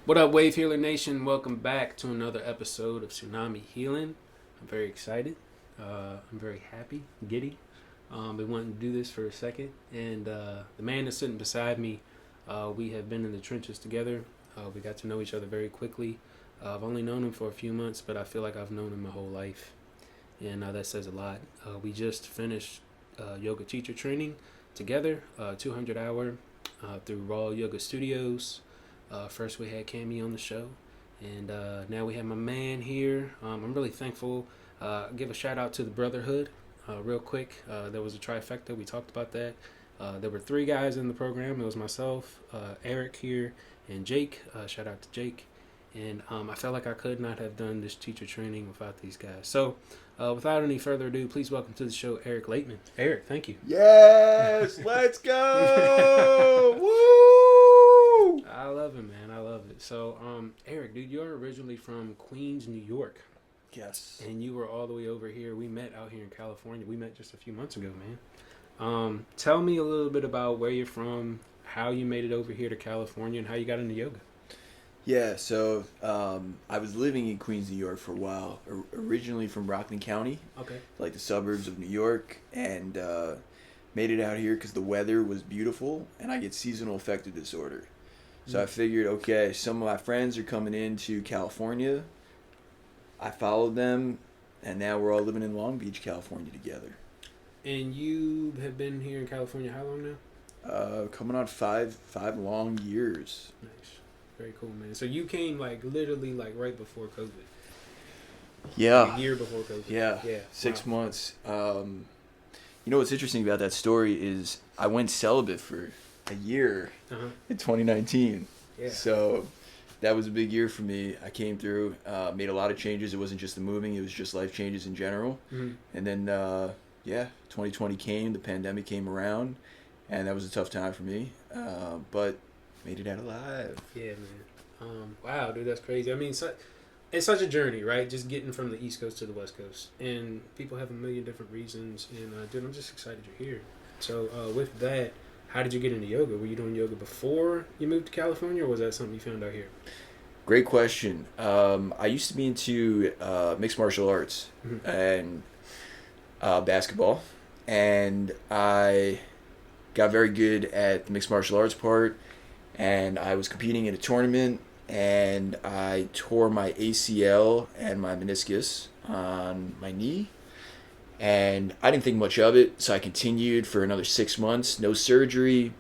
What up, Wavehealernation? Welcome back to another episode of Tsunami Healing. I'm very excited. I'm very happy, giddy. Been wanting to do this for a second. And the man that's sitting beside me, we have been in the trenches together. We got to know each other very quickly. I've only known him for a few months, but I feel like I've known him my whole life. And that says a lot. We just finished yoga teacher training together, 200-hour through Raw Yoga Studios. First we had Cammy on the show, and now we have my man here. I'm really thankful. Give a shout out to the Brotherhood real quick. There was a trifecta. We talked about that. There were 3 guys in the program. It was myself, Eric here, and Jake. Shout out to Jake. And I felt like I could not have done this teacher training without these guys. So without any further ado, please welcome to the show Eric Laitman. Eric, thank you. Yes, let's go! Woo! I love it, man. I love it. So, Eric, dude, you're originally from Queens, New York. Yes. And you were all the way over here. We met out here in California. We met just a few months ago, man. Tell me a little bit about where you're from, how you made it over here to California, and how you got into yoga. Yeah, so I was living in Queens, New York for a while, originally from Rockland County, Okay. like the suburbs of New York, and made it out here because the weather was beautiful, and I get seasonal affective disorder. So I figured, okay, some of my friends are coming into California. I followed them, and now we're all living in Long Beach, California together. And you have been here in California how long now? Coming on five long years. Nice. Very cool, man. So you came literally right before COVID. Yeah. A year before COVID. Yeah. Yeah. 6 Wow. months. You know what's interesting about that story is I went celibate for a year in 2019. Yeah. So that was a big year for me. I came through, made a lot of changes. It wasn't just the moving, it was just life changes in general. Mm-hmm. And then, 2020 came, the pandemic came around, and that was a tough time for me. But made it out alive. Yeah, man. Wow, dude, that's crazy. I mean, it's such a journey, right? Just getting from the East Coast to the West Coast. And people have a million different reasons. And, dude, I'm just excited you're here. So, with that, how did you get into yoga? Were you doing yoga before you moved to California, or was that something you found out here? Great question. I used to be into mixed martial arts and basketball. And I got very good at the mixed martial arts part. And I was competing in a tournament, and I tore my ACL and my meniscus on my knee. And I didn't think much of it, so I continued for another 6 months, no surgery.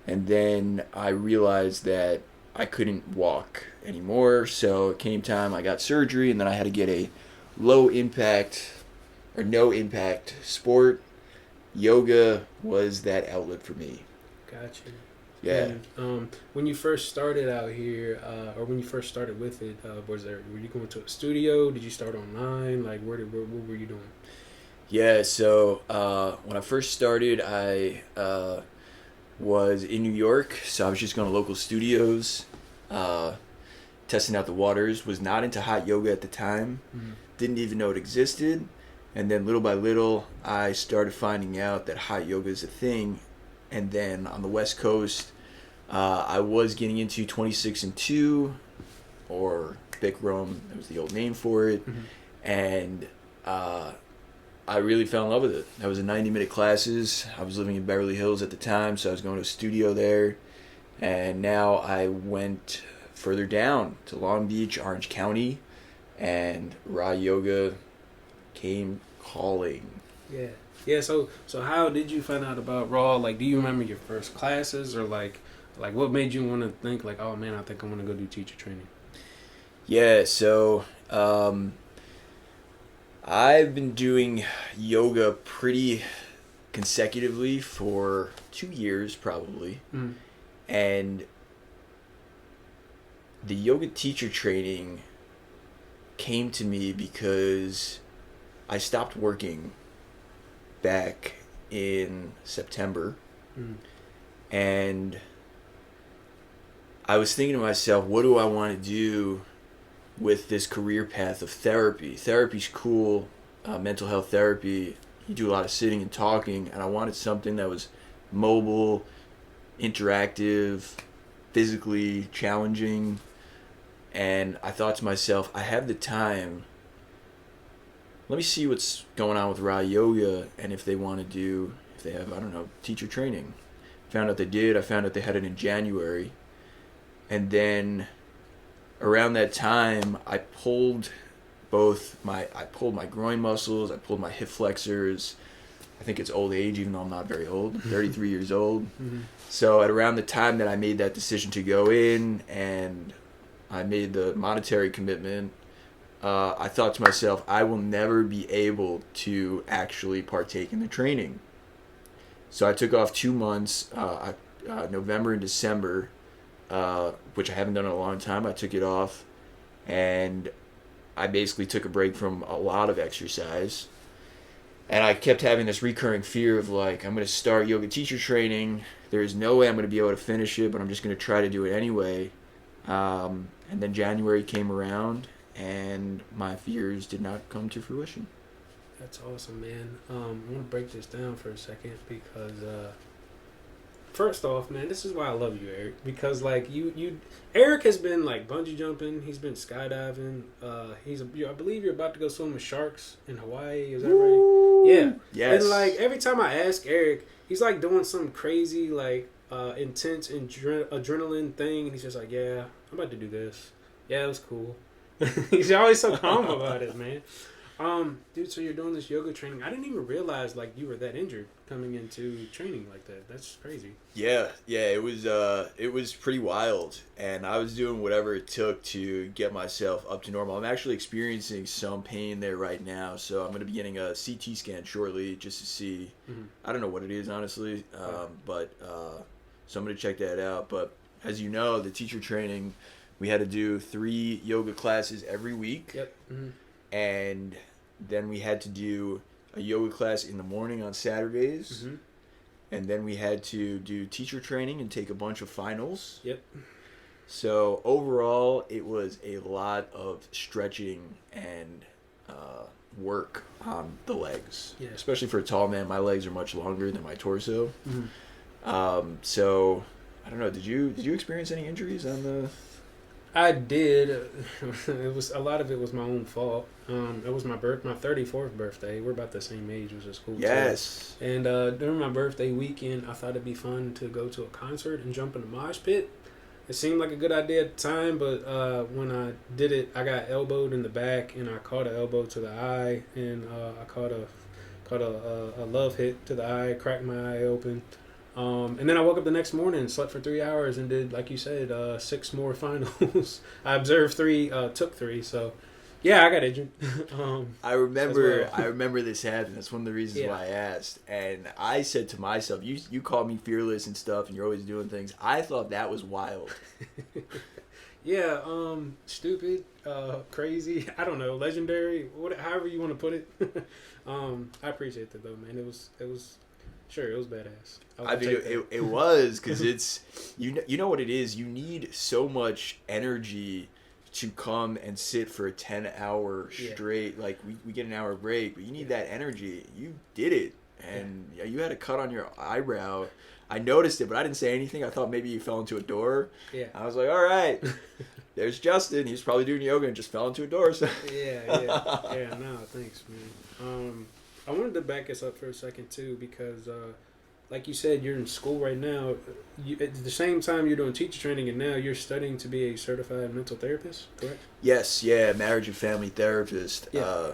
And then I realized that I couldn't walk anymore, so it came time I got surgery, and then I had to get a low impact or no impact sport. Yoga was that outlet for me. Gotcha. Yeah. And, when you first started out here, or when you first started with it, were you going to a studio? Did you start online? What were you doing? Yeah, so when I first started, I was in New York, so I was just going to local studios, testing out the waters, was not into hot yoga at the time, didn't even know it existed, and then little by little, I started finding out that hot yoga is a thing, and then on the West Coast, I was getting into 26 and 2, or Bikram, that was the old name for it, and I really fell in love with it. That was 90-minute classes. I was living in Beverly Hills at the time, so I was going to a studio there. And now I went further down to Long Beach, Orange County, and Raw Yoga came calling. Yeah. Yeah, so how did you find out about Raw? Do you remember your first classes, or what made you want to think oh man, I think I want to go do teacher training? Yeah, so I've been doing yoga pretty consecutively for 2 years probably. And the yoga teacher training came to me because I stopped working back in September. And I was thinking to myself, what do I want to do with this career path of therapy? Therapy's cool, mental health therapy. You do a lot of sitting and talking, and I wanted something that was mobile, interactive, physically challenging, And I thought to myself, I have the time. Let me see what's going on with Ra Yoga and if they want to do, if they have, I don't know, teacher training. Found out they did. I found out they had it in January. And then around that time, I pulled my groin muscles, I pulled my hip flexors. I think it's old age, even though I'm not very old, 33 years old. Mm-hmm. So at around the time that I made that decision to go in and I made the monetary commitment, I thought to myself, I will never be able to actually partake in the training. So I took off 2 months, November and December, which I haven't done in a long time. I took it off, and I basically took a break from a lot of exercise. And I kept having this recurring fear of, like, I'm going to start yoga teacher training. There's no way I'm going to be able to finish it, but I'm just going to try to do it anyway. And then January came around, and my fears did not come to fruition. That's awesome, man. I want to break this down for a second because, first off, man, this is why I love you, Eric. Because, like, Eric has been, like, bungee jumping. He's been skydiving. I believe you're about to go swim with sharks in Hawaii. Is that right? Yeah. Yes. And, like, every time I ask Eric, he's, like, doing some crazy, like, intense adrenaline thing. And he's just like, yeah, I'm about to do this. Yeah, it was cool. He's always so calm about it, man. Dude, so you're doing this yoga training. I didn't even realize, like, you were that injured coming into training like that. That's crazy. Yeah, it was pretty wild, and I was doing whatever it took to get myself up to normal. I'm actually experiencing some pain there right now, so I'm going to be getting a CT scan shortly just to see. Mm-hmm. I don't know what it is, honestly, but so I'm going to check that out. But as you know, the teacher training, we had to do 3 yoga classes every week. Yep. Mm-hmm. And then we had to do a yoga class in the morning on Saturdays. Mm-hmm. And then we had to do teacher training and take a bunch of finals. Yep. So overall, it was a lot of stretching and work on the legs. Yeah. Especially for a tall man, my legs are much longer than my torso. Mm-hmm. So I don't know. Did you experience any injuries on the? I did. It was a lot of it was my own fault. It was my 34th birthday. We're about the same age, which is cool. Yes. Too. And during my birthday weekend, I thought it'd be fun to go to a concert and jump in a mosh pit. It seemed like a good idea at the time, but when I did it, I got elbowed in the back, and I caught an elbow to the eye, and I caught a love hit to the eye, cracked my eye open. And then I woke up the next morning, slept for 3 hours, and did, like you said, 6 more finals. I observed 3, took 3. So, yeah, I got injured. I remember this happened. That's one of the reasons why I asked. And I said to myself, "You call me fearless and stuff, and you're always doing things." I thought that was wild. Yeah, stupid, crazy. I don't know, legendary. However you want to put it. I appreciate that though, man. It was. Sure, it was badass. I mean, it was, because it's, you know what it is? You need so much energy to come and sit for a 10-hour straight. Like, we get an hour break, but you need that energy. You did it, and you had a cut on your eyebrow. I noticed it, but I didn't say anything. I thought maybe you fell into a door. Yeah. I was like, all right, there's Justin. He's probably doing yoga and just fell into a door. So. Yeah, no, thanks, man. I wanted to back us up for a second, too, because, like you said, you're in school right now. At the same time you're doing teacher training, and now you're studying to be a certified mental therapist, correct? Yes, marriage and family therapist. Yeah.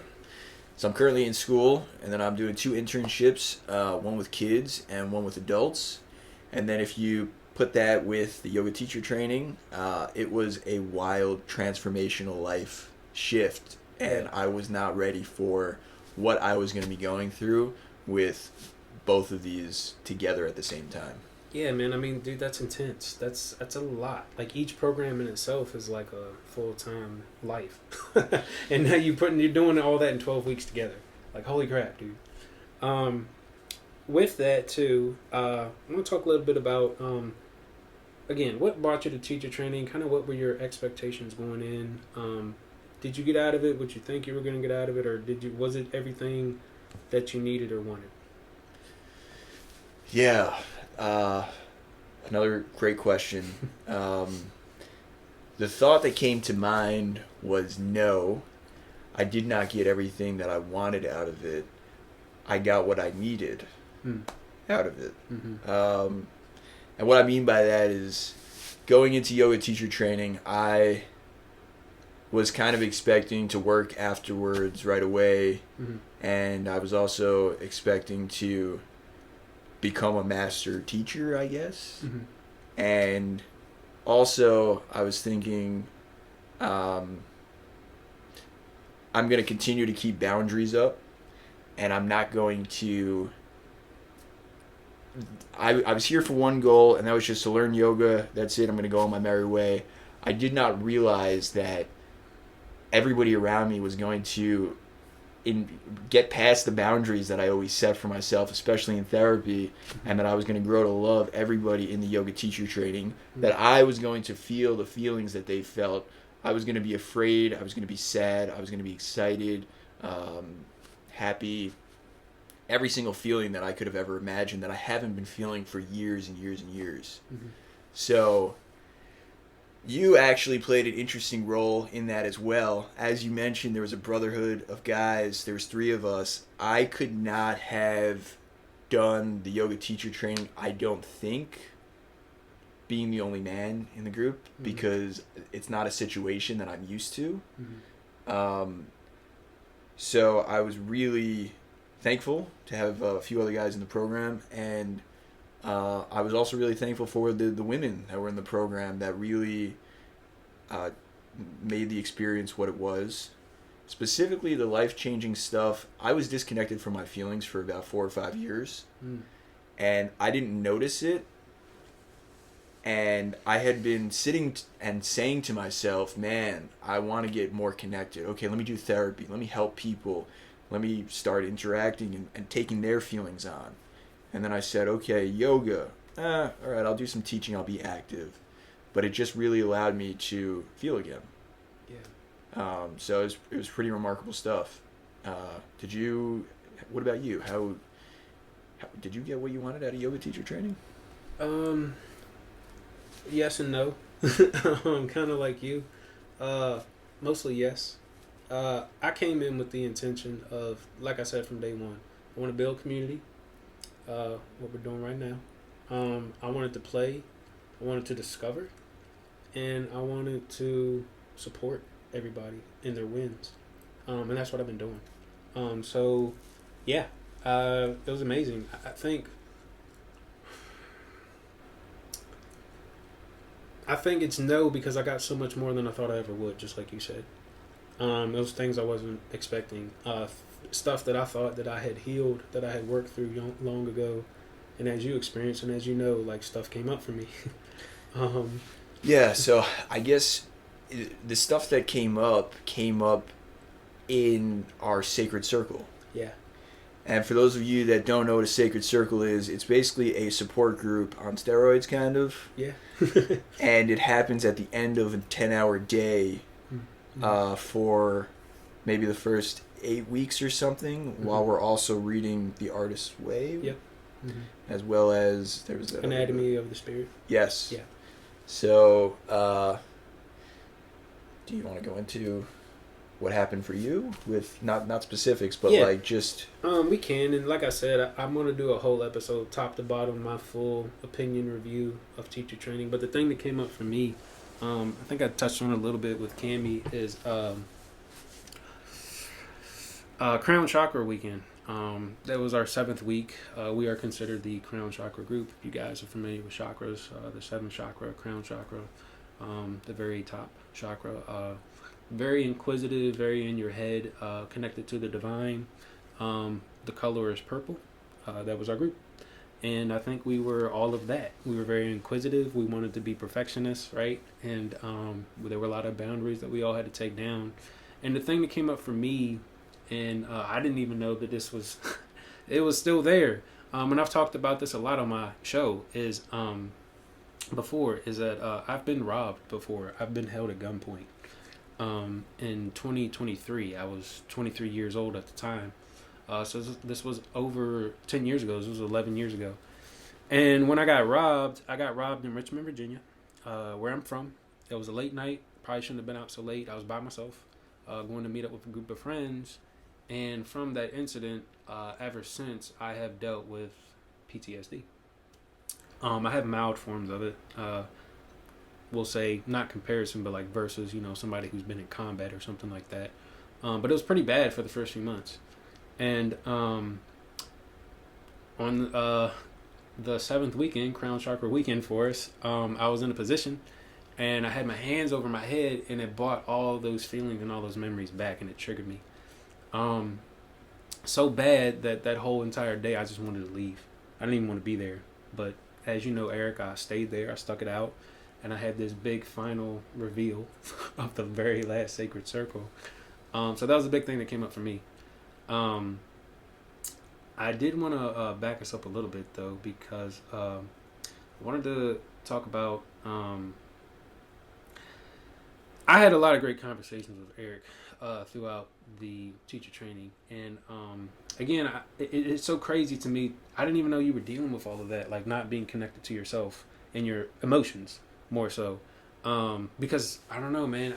So I'm currently in school, and then I'm doing 2 internships, one with kids and one with adults. And then if you put that with the yoga teacher training, it was a wild transformational life shift, and I was not ready for what I was going to be going through with both of these together at the same time. Yeah, man. I mean, dude, that's intense. That's a lot. Like, each program in itself is like a full-time life. And now you're doing all that in 12 weeks together. Like, holy crap, dude. With that, too, I want to talk a little bit about, again, what brought you to teacher training? Kind of what were your expectations going in? Did you get out of it what you think you were going to get out of it, or was it everything that you needed or wanted? Yeah, another great question. the thought that came to mind was no, I did not get everything that I wanted out of it. I got what I needed out of it. Mm-hmm. And what I mean by that is going into yoga teacher training, I was kind of expecting to work afterwards right away. Mm-hmm. And I was also expecting to become a master teacher, I guess. Mm-hmm. And also I was thinking I'm going to continue to keep boundaries up, and I'm not going to... I was here for one goal, and that was just to learn yoga. That's it. I'm going to go on my merry way. I did not realize that everybody around me was going to get past the boundaries that I always set for myself, especially in therapy, and that I was going to grow to love everybody in the yoga teacher training, that I was going to feel the feelings that they felt. I was going to be afraid. I was going to be sad. I was going to be excited, happy, every single feeling that I could have ever imagined that I haven't been feeling for years and years and years. Mm-hmm. So you actually played an interesting role in that as well. As you mentioned, there was a brotherhood of guys. There was 3 of us. I could not have done the yoga teacher training, I don't think, being the only man in the group, mm-hmm. because it's not a situation that I'm used to. Mm-hmm. So I was really thankful to have a few other guys in the program, and I was also really thankful for the women that were in the program that really made the experience what it was. Specifically, the life-changing stuff. I was disconnected from my feelings for about 4 or 5 years, and I didn't notice it. And I had been sitting and saying to myself, man, I want to get more connected. Okay, let me do therapy. Let me help people. Let me start interacting and taking their feelings on. And then I said, okay, yoga. All right, I'll do some teaching. I'll be active. But it just really allowed me to feel again. Yeah. So it was pretty remarkable stuff. What about you? How did you get what you wanted out of yoga teacher training? Yes and no. Kind of like you. Mostly yes. I came in with the intention of, like I said from day one, I want to build community. What we're doing right now. I wanted to play. I wanted to discover. And I wanted to support everybody in their wins. And that's what I've been doing. So, yeah. It was amazing. I think it's no, because I got so much more than I thought I ever would, just like you said. Those things I wasn't expecting. Stuff that I thought that I had healed, that I had worked through long ago. And as you experienced and as you know, like, stuff came up for me. Yeah, so I guess the stuff that came up in our sacred circle. Yeah. And for those of you that don't know what a sacred circle is, it's basically a support group on steroids, kind of. Yeah. And it happens at the end of a 10-hour day for maybe the first 8 weeks or something, while we're also reading The Artist's Way. Yep. As well as there was that Anatomy of the Spirit. Yes. Yeah. So, do you want to go into what happened for you with not specifics, but like just... We can, and like I said, I'm going to do a whole episode, top to bottom, my full opinion review of teacher training. But the thing that came up for me, I think I touched on it a little bit with Cammie, is Crown Chakra weekend. That was our 7th week. We are considered the Crown Chakra group. If you guys are familiar with chakras, the 7th chakra, Crown Chakra, the very top chakra. Very inquisitive, very in your head, connected to the divine. The color is purple. That was our group. And I think we were all of that. We were very inquisitive. We wanted to be perfectionists, right? And there were a lot of boundaries that we all had to take down. And the thing that came up for me, and I didn't even know that this was, it was still there. And I've talked about this a lot on my show, is that I've been robbed before. I've been held at gunpoint. In 2023, I was 23 years old at the time. So this was over 10 years ago. This was 11 years ago. And when I got robbed in Richmond, Virginia, where I'm from. It was a late night. probably shouldn't have been out so late. I was by myself, going to meet up with a group of friends. And from that incident, ever since, I have dealt with PTSD. I have mild forms of it. We'll say, not comparison, but like versus, somebody who's been in combat or something like that. But it was pretty bad for the first few months. And on the seventh weekend, Crown Chakra weekend for us, I was in a position and I had my hands over my head, and it brought all those feelings and all those memories back, and it triggered me. So bad that whole entire day I just wanted to leave. I didn't even want to be there. But as you know, Eric, I stayed there. I stuck it out. And I had this big final reveal of the very last sacred circle. So that was a big thing that came up for me. I did want to back us up a little bit, though, because I wanted to talk about... I had a lot of great conversations with Eric throughout the teacher training. And again, it's so crazy to me. I didn't even know you were dealing with all of that, like not being connected to yourself and your emotions more so. Because, I don't know, man,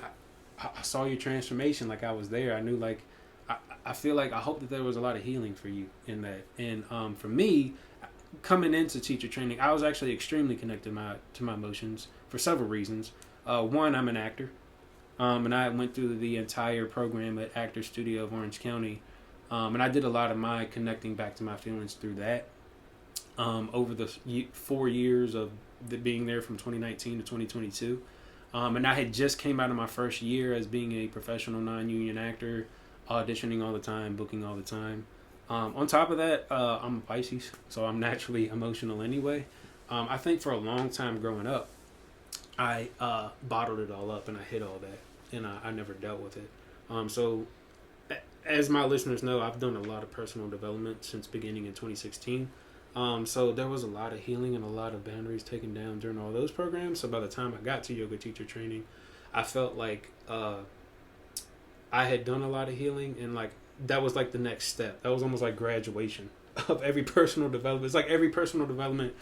I saw your transformation, like I was there. I knew, like, I feel like, I hope that there was a lot of healing for you in that. And for me, coming into teacher training, I was actually extremely connected to my emotions for several reasons. One, I'm an actor. And I went through the entire program at Actor Studio of Orange County. And I did a lot of my connecting back to my feelings through that. Over the 4 years of being there from 2019 to 2022. And I had just came out of my first year as being a professional non-union actor, auditioning all the time, booking all the time. On top of that, I'm a Pisces, so I'm naturally emotional anyway. I think for a long time growing up, I bottled it all up and I hid all that, and I never dealt with it. So as my listeners know, I've done a lot of personal development since beginning in 2016. So there was a lot of healing and a lot of boundaries taken down during all those programs. So by the time I got to yoga teacher training, I felt like I had done a lot of healing, and like that was like the next step. That was almost like graduation of every personal development. It's like every personal development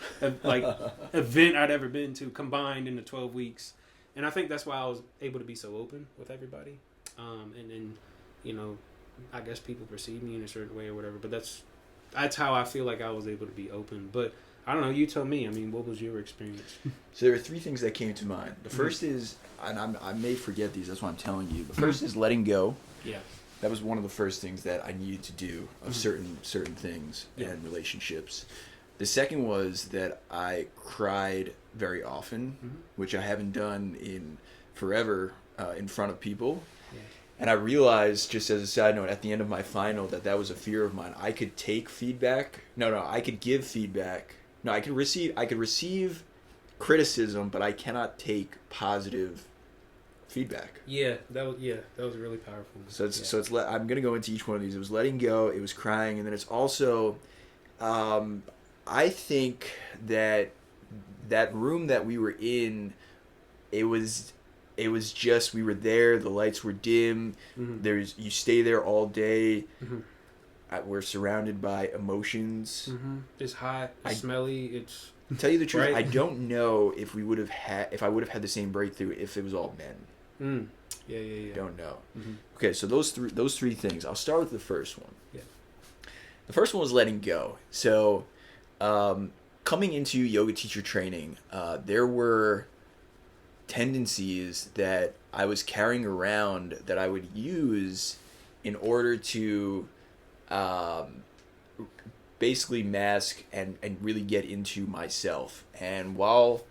like event I'd ever been to combined into 12 weeks. And I think that's why I was able to be so open with everybody. And I guess people perceive me in a certain way or whatever, but that's how I feel like I was able to be open. But I don't know, you tell me. I mean, what was your experience? So there are three things that came to mind. The first is, and I may forget these, that's why I'm telling you. The first is letting go. Yeah. That was one of the first things that I needed to do of certain things and relationships. The second was that I cried very often, which I haven't done in forever in front of people. Yeah. And I realized, just as a side note, at the end of my final, that was a fear of mine. I could take feedback. I could give feedback. No, I could receive criticism, but I cannot take positive feedback. That was really powerful. So I'm gonna go into each one of these. It was letting go, it was crying, and then it's also, I think that room that we were in, it was just, we were there, the lights were dim, you stay there all day, we're surrounded by emotions. It's hot, it's smelly, it's... To tell you the truth, right? I don't know if I would have had the same breakthrough if it was all men. Yeah. Don't know. Okay, so those three things. I'll start with the first one. Yeah. The first one was letting go. So, coming into yoga teacher training, there were tendencies that I was carrying around that I would use in order to basically mask and really get into myself. And while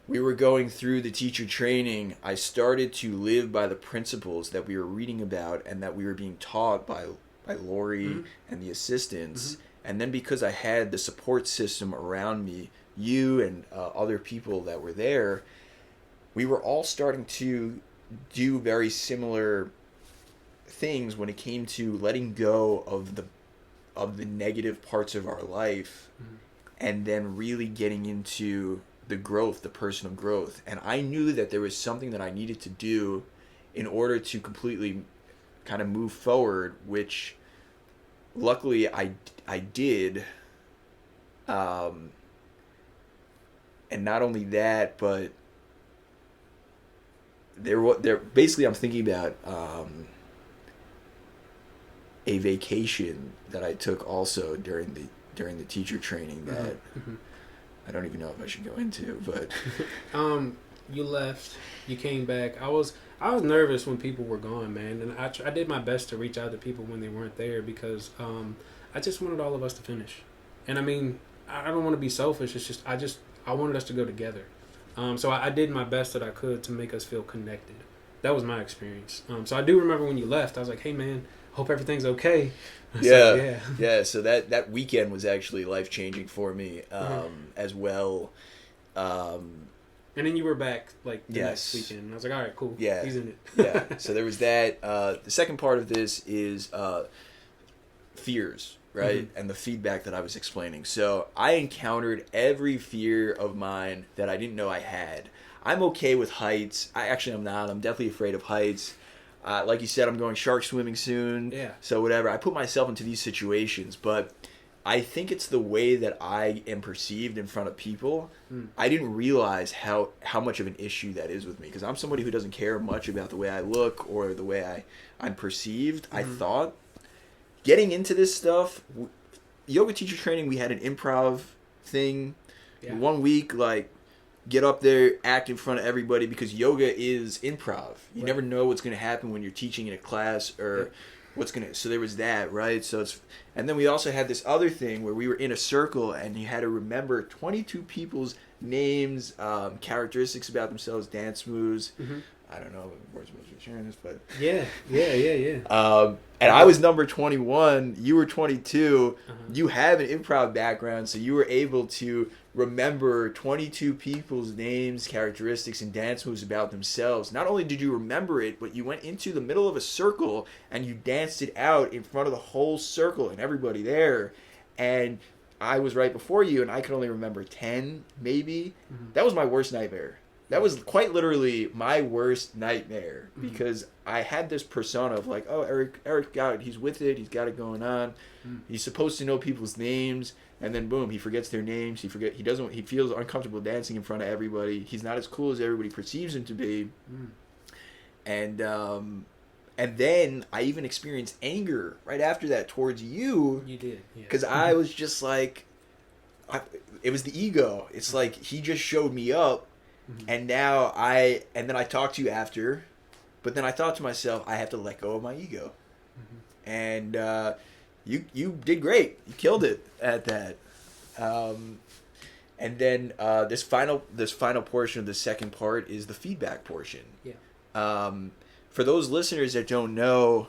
we were going through the teacher training, I started to live by the principles that we were reading about and that we were being taught by Lori and the assistants. And then because I had the support system around me, you and other people that were there, we were all starting to do very similar things when it came to letting go of the negative parts of our life, and then really getting into the growth, the personal growth. And I knew that there was something that I needed to do in order to completely kind of move forward, which luckily I did. And not only that, but basically I'm thinking about a vacation that I took also during the teacher training that I don't even know if I should go into, but you left, you came back. I was nervous when people were gone, man, and I did my best to reach out to people when they weren't there because I just wanted all of us to finish. And I mean, I don't want to be selfish. It's just I wanted us to go together. So I did my best that I could to make us feel connected. That was my experience. So I do remember when you left, I was like, hey man, hope everything's okay. Yeah. So that weekend was actually life-changing for me as well. And then you were back like the next weekend. And I was like, all right, cool. Yeah. He's in it. Yeah. So there was that. The second part of this is fears, right? And the feedback that I was explaining. So I encountered every fear of mine that I didn't know I had. I'm okay with heights. I'm not. I'm definitely afraid of heights. Like you said, I'm going shark swimming soon. Yeah. So whatever. I put myself into these situations, but I think it's the way that I am perceived in front of people. I didn't realize how much of an issue that is with me because I'm somebody who doesn't care much about the way I look or the way I'm perceived. I thought getting into this stuff, yoga teacher training, we had an improv thing. 1 week, like, get up there, act in front of everybody because yoga is improv. You never know what's going to happen when you're teaching in a class or what's going to... So there was that, right? And then we also had this other thing where we were in a circle and you had to remember 22 people's names, characteristics about themselves, dance moves. I don't know if we're supposed to be sharing this, but... Yeah. And I was number 21. You were 22. You have an improv background, so you were able to remember 22 people's names, characteristics, and dance moves about themselves. Not only did you remember it, but you went into the middle of a circle and you danced it out in front of the whole circle and everybody there. And I was right before you, and I could only remember 10, maybe. That was my worst nightmare. That was quite literally my worst nightmare because I had this persona of like, oh, Eric got it. He's with it. He's got it going on. He's supposed to know people's names, and then boom, he forgets their names. He feels uncomfortable dancing in front of everybody. He's not as cool as everybody perceives him to be. And then I even experienced anger right after that towards you. You did, because I was just like, it was the ego. It's like he just showed me up. And then I talked to you after, but then I thought to myself, I have to let go of my ego. And you did great. You killed it at that. And then this final portion of the second part is the feedback portion. For those listeners that don't know,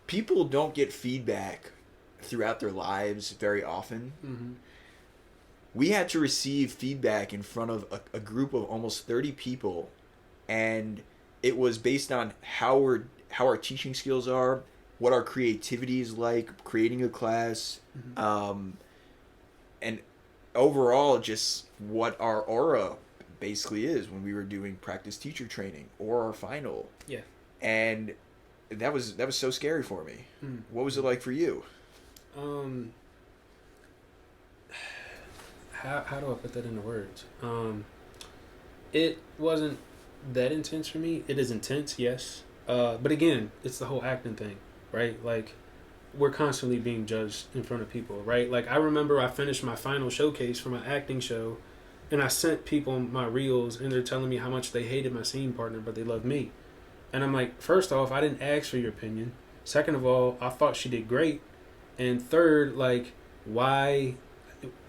people don't get feedback throughout their lives very often. We had to receive feedback in front of a group of almost 30 people, and it was based on how our teaching skills are, what our creativity is like, creating a class, and overall just what our aura basically is when we were doing practice teacher training or our final. And that was so scary for me. What was it like for you? How do I put that into words? It wasn't that intense for me. It is intense, yes. But again, it's the whole acting thing, right? Like, we're constantly being judged in front of people, right? Like, I remember I finished my final showcase for my acting show, and I sent people my reels, and they're telling me how much they hated my scene partner, but they loved me. And I'm like, first off, I didn't ask for your opinion. Second of all, I thought she did great. And third, like, why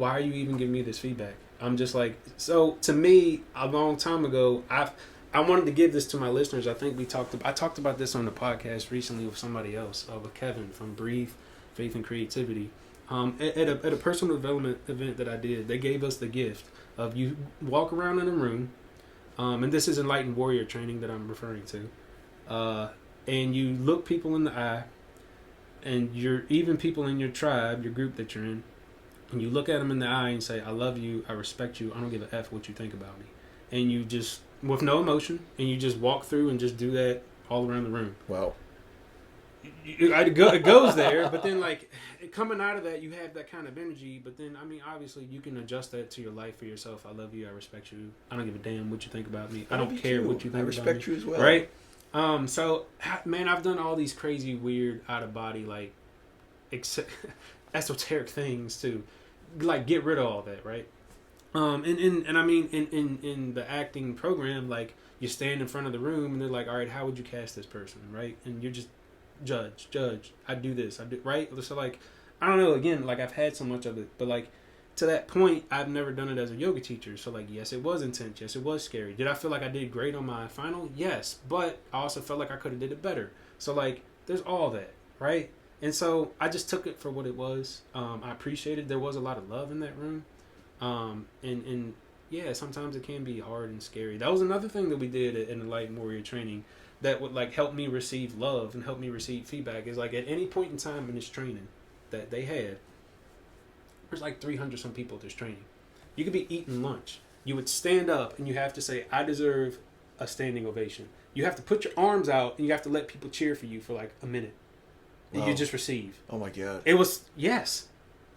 are you even giving me this feedback? I'm just like, so to me, a long time ago, I wanted to give this to my listeners. I think I talked about this on the podcast recently with somebody else, with Kevin from Breathe, Faith and Creativity. At a personal development event that I did, they gave us the gift of you walk around in a room, and this is Enlightened Warrior training that I'm referring to, and you look people in the eye, and even people in your tribe, your group that you're in, and you look at them in the eye and say, I love you, I respect you, I don't give a F what you think about me. And you just, with no emotion, and you just walk through and just do that all around the room. Wow. it goes there, but then like coming out of that, you have that kind of energy. But then, I mean, obviously, you can adjust that to your life for yourself. I love you. I respect you. I don't give a damn what you think about me. I don't care what you think. I respect you as well. Right? So, man, I've done all these crazy, weird, out of body, like esoteric things to like get rid of all that, right? And I mean, in the acting program, like you stand in front of the room and they're like, all right, how would you cast this person, right? And you're just judge. I do this, I do right. So like, I don't know. Again, like I've had so much of it, but like to that point, I've never done it as a yoga teacher. So like, yes, it was intense. Yes, it was scary. Did I feel like I did great on my final? Yes, but I also felt like I could have did it better. So like, there's all that, right? And so I just took it for what it was. I appreciated there was a lot of love in that room. And yeah, sometimes it can be hard and scary. That was another thing that we did in the Light Warrior training that would like help me receive love and help me receive feedback. Is like at any point in time in this training that they had, there's like 300 some people at this training. You could be eating lunch. You would stand up and you have to say, I deserve a standing ovation. You have to put your arms out and you have to let people cheer for you for like a minute. And you just receive. Oh my God. It was, yes.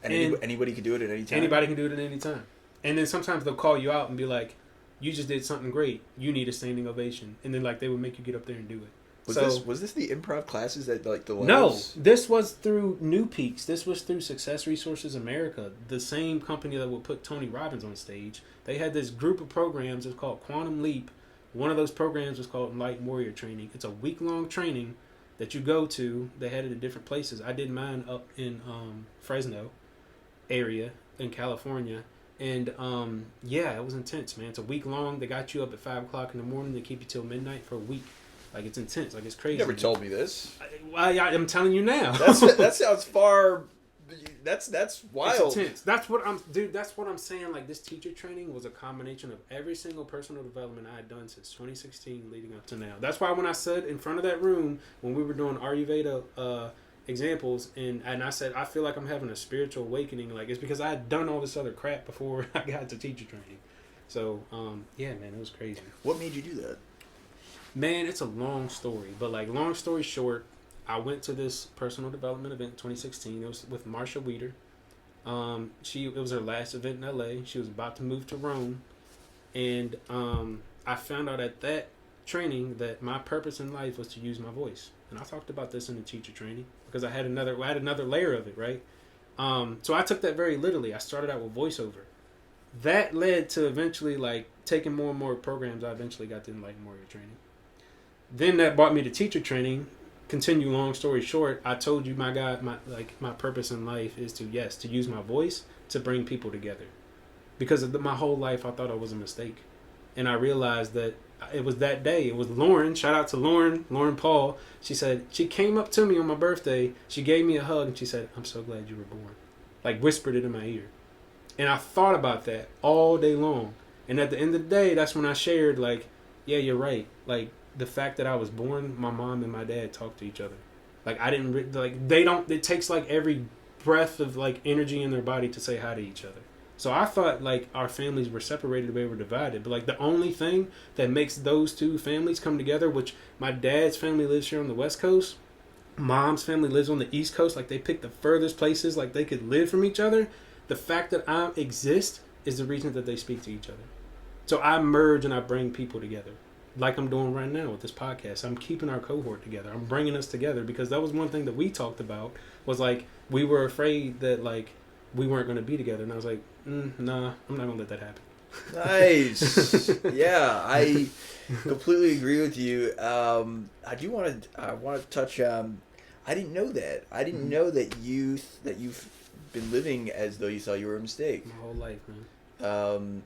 And anybody can do it at any time? Anybody can do it at any time. And then sometimes they'll call you out and be like, you just did something great. You need a standing ovation. And then like they would make you get up there and do it. Was this the improv classes that like the lives? No, this was through New Peaks. This was through Success Resources America, the same company that would put Tony Robbins on stage. They had this group of programs. It's called Quantum Leap. One of those programs was called Light Warrior Training. It's a week-long training that you go to. They had it at different places. I did mine up in Fresno area in California. And yeah, it was intense, man. It's a week long. They got you up at 5 o'clock in the morning. They keep you till midnight for a week. Like it's intense. Like it's crazy. You never told me this. I'm telling you now. That sounds far. That's wild. It's intense. That's what I'm saying. Like this teacher training was a combination of every single personal development I had done since 2016 leading up to now. That's why when I said in front of that room when we were doing Ayurveda examples and I said I feel like I'm having a spiritual awakening, like it's because I had done all this other crap before I got to teacher training. So yeah, man, it was crazy. What made you do that? Man, it's a long story, but like long story short, I went to this personal development event in 2016. It was with Marsha Weeder. It was her last event in LA. She was about to move to Rome, and I found out at that training that my purpose in life was to use my voice. And I talked about this in the teacher training because I had another layer of it, right? So I took that very literally. I started out with voiceover. That led to eventually like taking more and more programs. I eventually got to Enlightened Warrior training. Then that brought me to teacher training. Continue long story short, I told you my purpose in life is to use my voice to bring people together. Because of my whole life I thought I was a mistake. And I realized that it was that day. It was Lauren. Shout out to Lauren Paul. She came up to me on my birthday. She gave me a hug and she said, I'm so glad you were born. Like whispered it in my ear. And I thought about that all day long. And at the end of the day, that's when I shared like, yeah, you're right. Like the fact that I was born, my mom and my dad talk to each other. Like I didn't like they don't. It takes like every breath of like energy in their body to say hi to each other. So I thought like our families were separated, we were divided. But like the only thing that makes those two families come together, which my dad's family lives here on the West Coast, mom's family lives on the East Coast. Like they picked the furthest places like they could live from each other. The fact that I exist is the reason that they speak to each other. So I merge and I bring people together. Like I'm doing right now with this podcast. I'm keeping our cohort together. I'm bringing us together because that was one thing that we talked about was like we were afraid that like we weren't going to be together. And I was like, nah, I'm not going to let that happen. Nice. Yeah, I completely agree with you. I want to touch. I didn't know that. I didn't know that you've been living as though you thought you were a mistake. My whole life, man.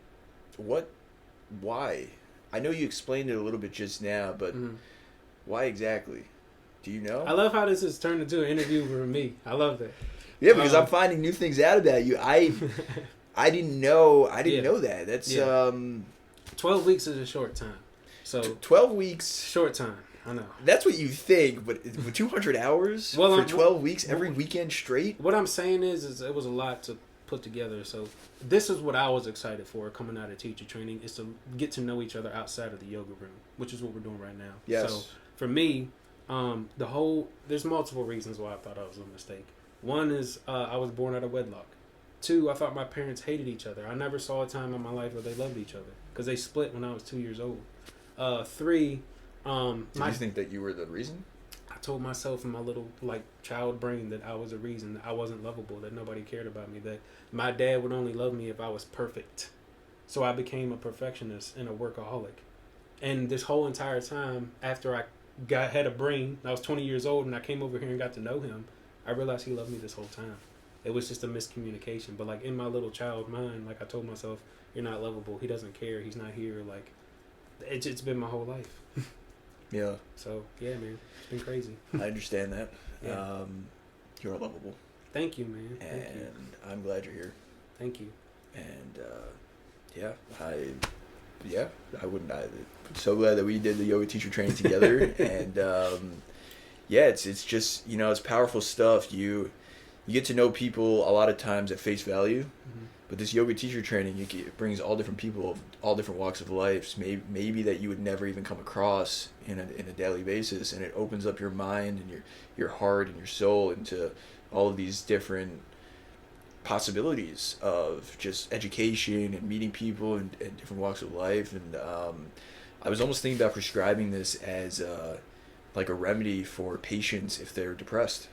Why? I know you explained it a little bit just now, but why exactly? Do you know? I love how this has turned into an interview with me. I love that. Yeah, because I'm finding new things out about you. I didn't know that. That's 12 weeks is a short time. So 12 weeks, short time. I know. That's what you think, but 200 hours for 12 weeks every weekend straight? What I'm saying is it was a lot to put together. So this is what I was excited for coming out of teacher training, is to get to know each other outside of the yoga room, which is what we're doing right now. Yes. So for me, There's multiple reasons why I thought I was a mistake. One is I was born out of wedlock. Two, I thought my parents hated each other. I never saw a time in my life where they loved each other because they split when I was 2 years old. Three, Did you think that you were the reason? I told myself in my little child brain that I was a reason, that I wasn't lovable, that nobody cared about me, that my dad would only love me if I was perfect. So I became a perfectionist and a workaholic. And this whole entire time, after I had a brain, I was 20 years old, and I came over here and got to know him, I realized he loved me this whole time. It was just a miscommunication. But in my little child mind, I told myself, you're not lovable. He doesn't care. He's not here. It's been my whole life. Yeah. So, yeah, man. It's been crazy. I understand that. Yeah. You're lovable. Thank you, man. Thank you. And I'm glad you're here. Thank you. And, I wouldn't. I'm so glad that we did the yoga teacher training together. And, it's just, it's powerful stuff. You get to know people a lot of times at face value. Mm-hmm. But this yoga teacher training, it brings all different people of all different walks of life, maybe that you would never even come across in a daily basis, and it opens up your mind and your heart and your soul into all of these different possibilities of just education and meeting people and different walks of life. And I was almost thinking about prescribing this as a remedy for patients if they're depressed.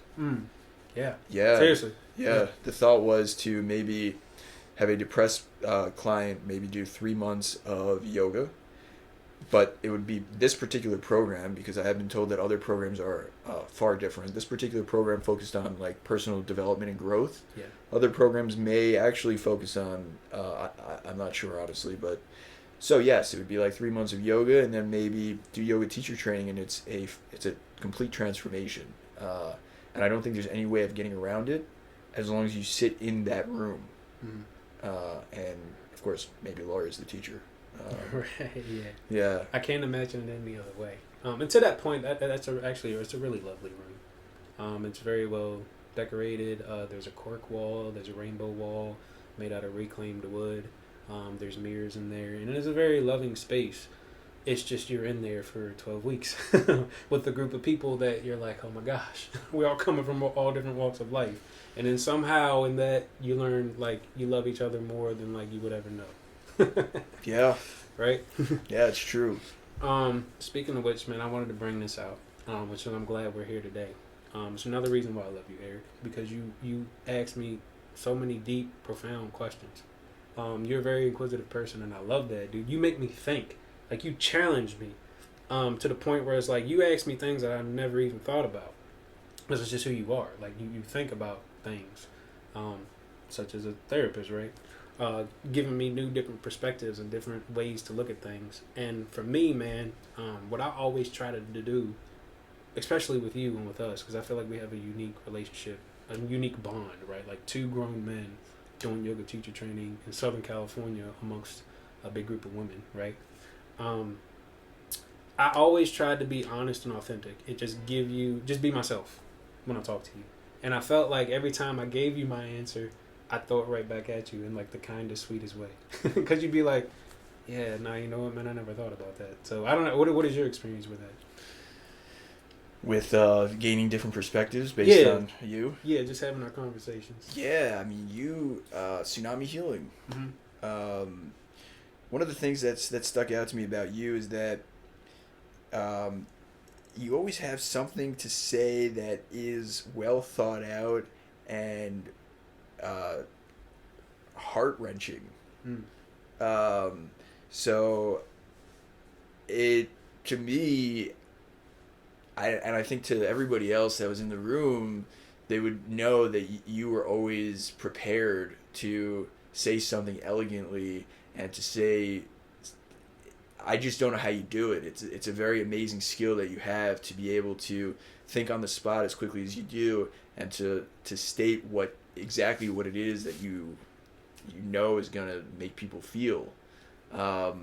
Yeah. Seriously. Yeah. The thought was to maybe have a depressed client maybe do 3 months of yoga, but it would be this particular program, because I have been told that other programs are far different. This particular program focused on personal development and growth. Yeah. Other programs may actually focus on I'm not sure honestly, but so yes, it would be 3 months of yoga and then maybe do yoga teacher training, and it's a complete transformation. And I don't think there's any way of getting around it as long as you sit in that room. Mm-hmm. And of course, maybe Laura is the teacher. Right. Yeah. Yeah. I can't imagine it any other way. And to that point, it's a really lovely room. It's very well decorated. There's a cork wall. There's a rainbow wall made out of reclaimed wood. There's mirrors in there, and it is a very loving space. It's just you're in there for 12 weeks with a group of people that you're like, oh my gosh, we're all coming from all different walks of life. And then somehow in that you learn you love each other more than you would ever know. Yeah. Right? Yeah, it's true. Speaking of which, man, I wanted to bring this out, which I'm glad we're here today. It's another reason why I love you, Eric, because you asked me so many deep, profound questions. You're a very inquisitive person, and I love that, dude. You make me think. You challenge me to the point where it's you ask me things that I've never even thought about. This is just who you are. You think about things, such as a therapist, right? Giving me new different perspectives and different ways to look at things. And for me, man, what I always try to do, especially with you and with us, because I feel like we have a unique relationship, a unique bond, right? Two grown men doing yoga teacher training in Southern California amongst a big group of women, right? I always tried to be honest and authentic and just be myself when I talk to you. And I felt like every time I gave you my answer, I throw it right back at you in the kindest, sweetest way. Because you'd be like, yeah, nah, you know what, man, I never thought about that. So I don't know, what is your experience with that? With gaining different perspectives based on you? Yeah, just having our conversations. Yeah, I mean, you, Tsunami Healing. Mm-hmm. One of the things that stuck out to me about you is that you always have something to say that is well thought out and heart-wrenching. So it, to me, I think to everybody else that was in the room, they would know that you were always prepared to say something elegantly and to say, I just don't know how you do it. It's a very amazing skill that you have to be able to think on the spot as quickly as you do and to state exactly what it is that you know is going to make people feel. So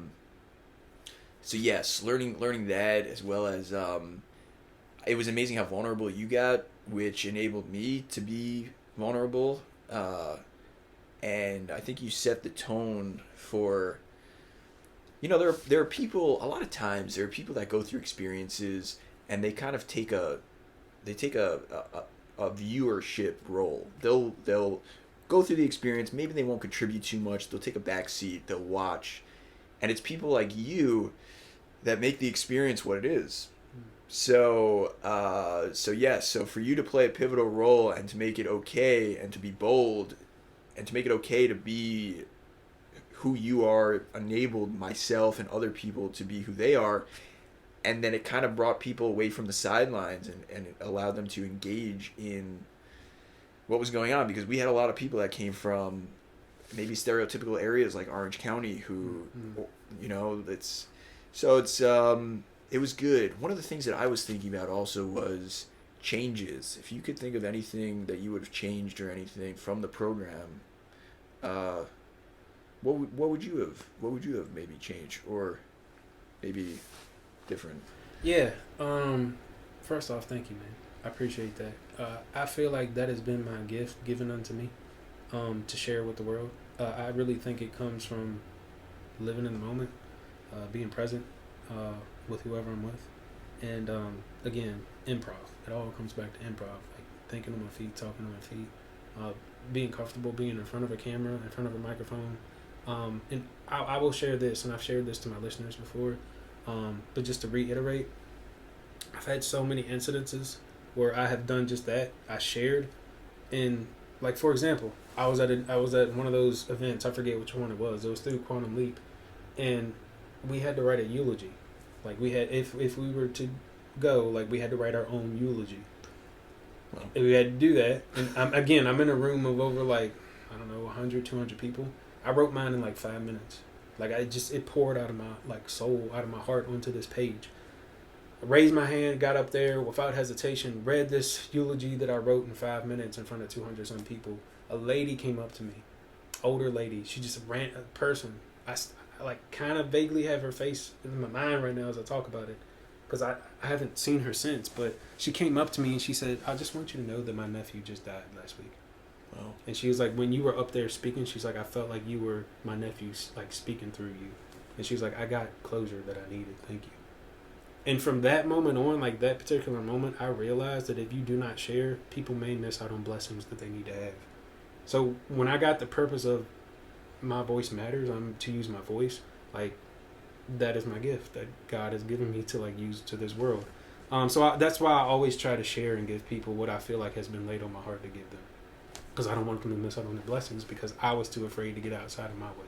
yes, learning that, as well as it was amazing how vulnerable you got, which enabled me to be vulnerable. And I think you set the tone for, there are people, a lot of times there are people that go through experiences and they kind of take a viewership role. They'll go through the experience. Maybe they won't contribute too much. They'll take a back seat. They'll watch, and it's people like you that make the experience what it is. So for you to play a pivotal role and to make it okay and to be bold and to make it okay to be who you are, enabled myself and other people to be who they are. And then it kind of brought people away from the sidelines and it allowed them to engage in what was going on, because we had a lot of people that came from maybe stereotypical areas like Orange County who, you know, it was good. One of the things that I was thinking about also was changes. If you could think of anything that you would have changed or anything from the program, what would you have maybe changed or maybe different? Yeah. First off, thank you, man. I appreciate that. I feel like that has been my gift given unto me, to share with the world. I really think it comes from living in the moment, being present with whoever I'm with, and again, improv. It all comes back to improv, like thinking on my feet, talking on my feet, being comfortable, being in front of a camera, in front of a microphone. And I will share this, and I've shared this to my listeners before, but just to reiterate, I've had so many incidences where I have done just that. I shared, and like for example, I was at one of those events. I forget which one it was. It was through Quantum Leap, and we had to write a eulogy. Like we had, if we were to go, like we had to write our own eulogy. Wow. And we had to do that, and I'm in a room of over like, I don't know, 100, 200 people. I wrote mine in like 5 minutes. Like it poured out of my like soul, out of my heart onto this page. I raised my hand, got up there without hesitation, read this eulogy that I wrote in 5 minutes in front of 200 some people. A lady came up to me, older lady. She just ran a person. I like kind of vaguely have her face in my mind right now as I talk about it, because I haven't seen her since. But she came up to me and she said, "I just want you to know that my nephew just died last week." Wow. And she was like, when you were up there speaking, she's like, I felt like you were my nephew, like speaking through you. And she was like, I got closure that I needed. Thank you. And from that moment on, like that particular moment, I realized that if you do not share, people may miss out on blessings that they need to have. So when I got the purpose of my voice matters, I'm to use my voice, like that is my gift that God has given me to like use to this world. That's why I always try to share and give people what I feel like has been laid on my heart to give them. Because I don't want them to miss out on their blessings, because I was too afraid to get outside of my way,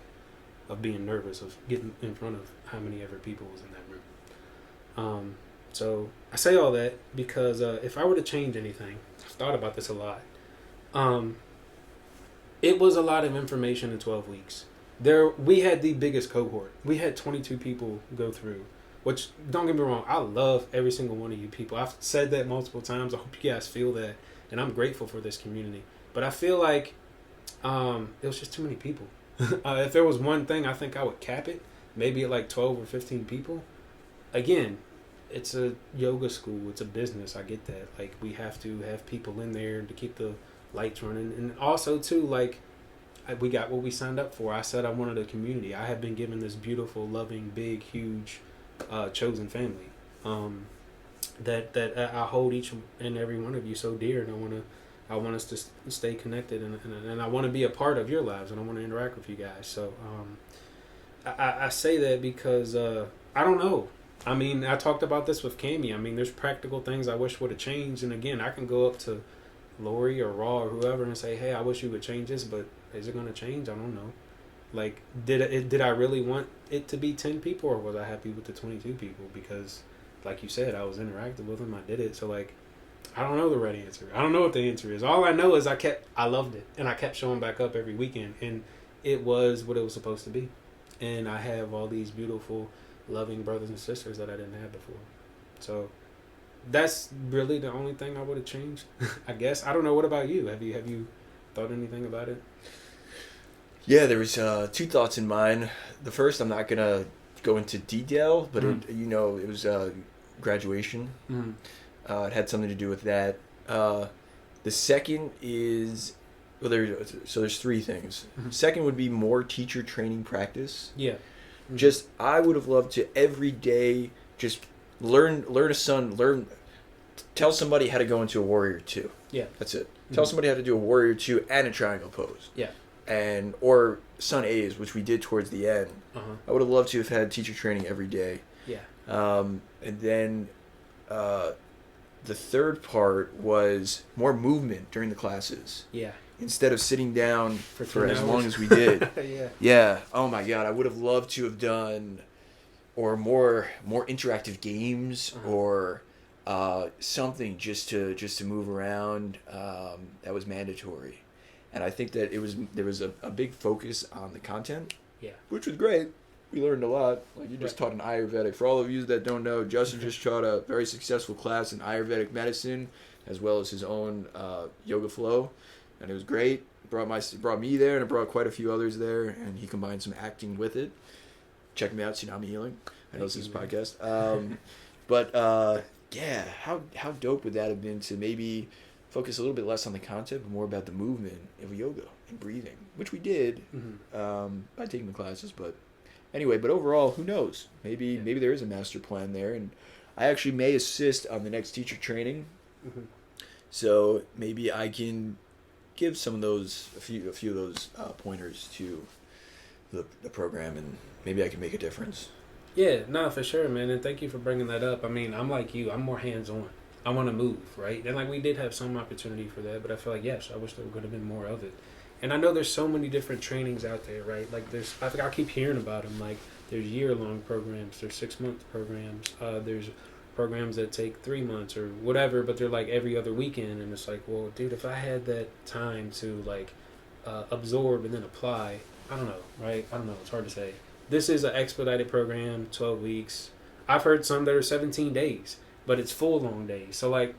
of being nervous, of getting in front of how many ever people was in that room. So I say all that because if I were to change anything, I've thought about this a lot. It was a lot of information in 12 weeks. We had the biggest cohort. We had 22 people go through, which, don't get me wrong, I love every single one of you people. I've said that multiple times. I hope you guys feel that, and I'm grateful for this community. But I feel like it was just too many people. If there was one thing, I think I would cap it, maybe at like 12 or 15 people. Again, it's a yoga school. It's a business. I get that. Like, we have to have people in there to keep the lights running. And also, too, like, we got what we signed up for. I said I wanted a community. I have been given this beautiful, loving, big, huge, chosen family that I hold each and every one of you so dear, and I want us to stay connected, and I want to be a part of your lives, and I want to interact with you guys. So I say that because I don't know. I mean, I talked about this with Cammie. I mean, there's practical things I wish would have changed. And again, I can go up to Lori or Raw or whoever and say, hey, I wish you would change this, but is it going to change? I don't know. Like, did I really want it to be 10 people, or was I happy with the 22 people? Because, like you said, I was interactive with them. I did it. So, like, I don't know the right answer. I don't know what the answer is. All I know is I loved it, and I kept showing back up every weekend, and it was what it was supposed to be. And I have all these beautiful, loving brothers and sisters that I didn't have before. So that's really the only thing I would have changed, I guess. I don't know. What about you? Have you thought anything about it? Yeah, there was 2 thoughts in mind. The first, I'm not gonna go into detail, but it was graduation. It had something to do with that. The second is, there's 3 things. Second would be more teacher training practice. Yeah. Just, I would have loved to every day just Tell somebody how to go into a warrior 2. Yeah. That's it. Tell somebody how to do a warrior 2 and a triangle pose. Yeah. Or sun A's, which we did towards the end. I would have loved to have had teacher training every day. Yeah. And then the third part was more movement during the classes. Yeah. Instead of sitting down for as hours. long as we did. Yeah. Yeah. Oh my God, I would have loved to have done or more interactive games or something just to move around. That was mandatory, and I think that there was a big focus on the content. Yeah. Which was great. We learned a lot. Like you just taught an Ayurvedic. For all of you that don't know, Justin just taught a very successful class in Ayurvedic medicine, as well as his own yoga flow, and it was great. Brought me there, and it brought quite a few others there, and he combined some acting with it. Check me out, Tsunami Healing. I know this is a podcast. Yeah, how dope would that have been to maybe focus a little bit less on the content, but more about the movement of yoga and breathing, which we did by taking the classes, but. Anyway, but overall, who knows? Maybe there is a master plan there, and I actually may assist on the next teacher training. So maybe I can give some of those, a few of those pointers to the program, and maybe I can make a difference. Yeah, no, for sure, man, and thank you for bringing that up. I mean, I'm like you. I'm more hands-on. I want to move, right? And like we did have some opportunity for that, but I feel like, yes, I wish there would have been more of it. And I know there's so many different trainings out there, right? Like I think I keep hearing about them. Like there's year-long programs, there's 6-month programs, there's programs that take 3 months or whatever, but they're like every other weekend. And it's like, well, dude, if I had that time to like absorb and then apply, I don't know, right? I don't know. It's hard to say. This is an expedited program, 12 weeks. I've heard some that are 17 days, but it's full long days. So like,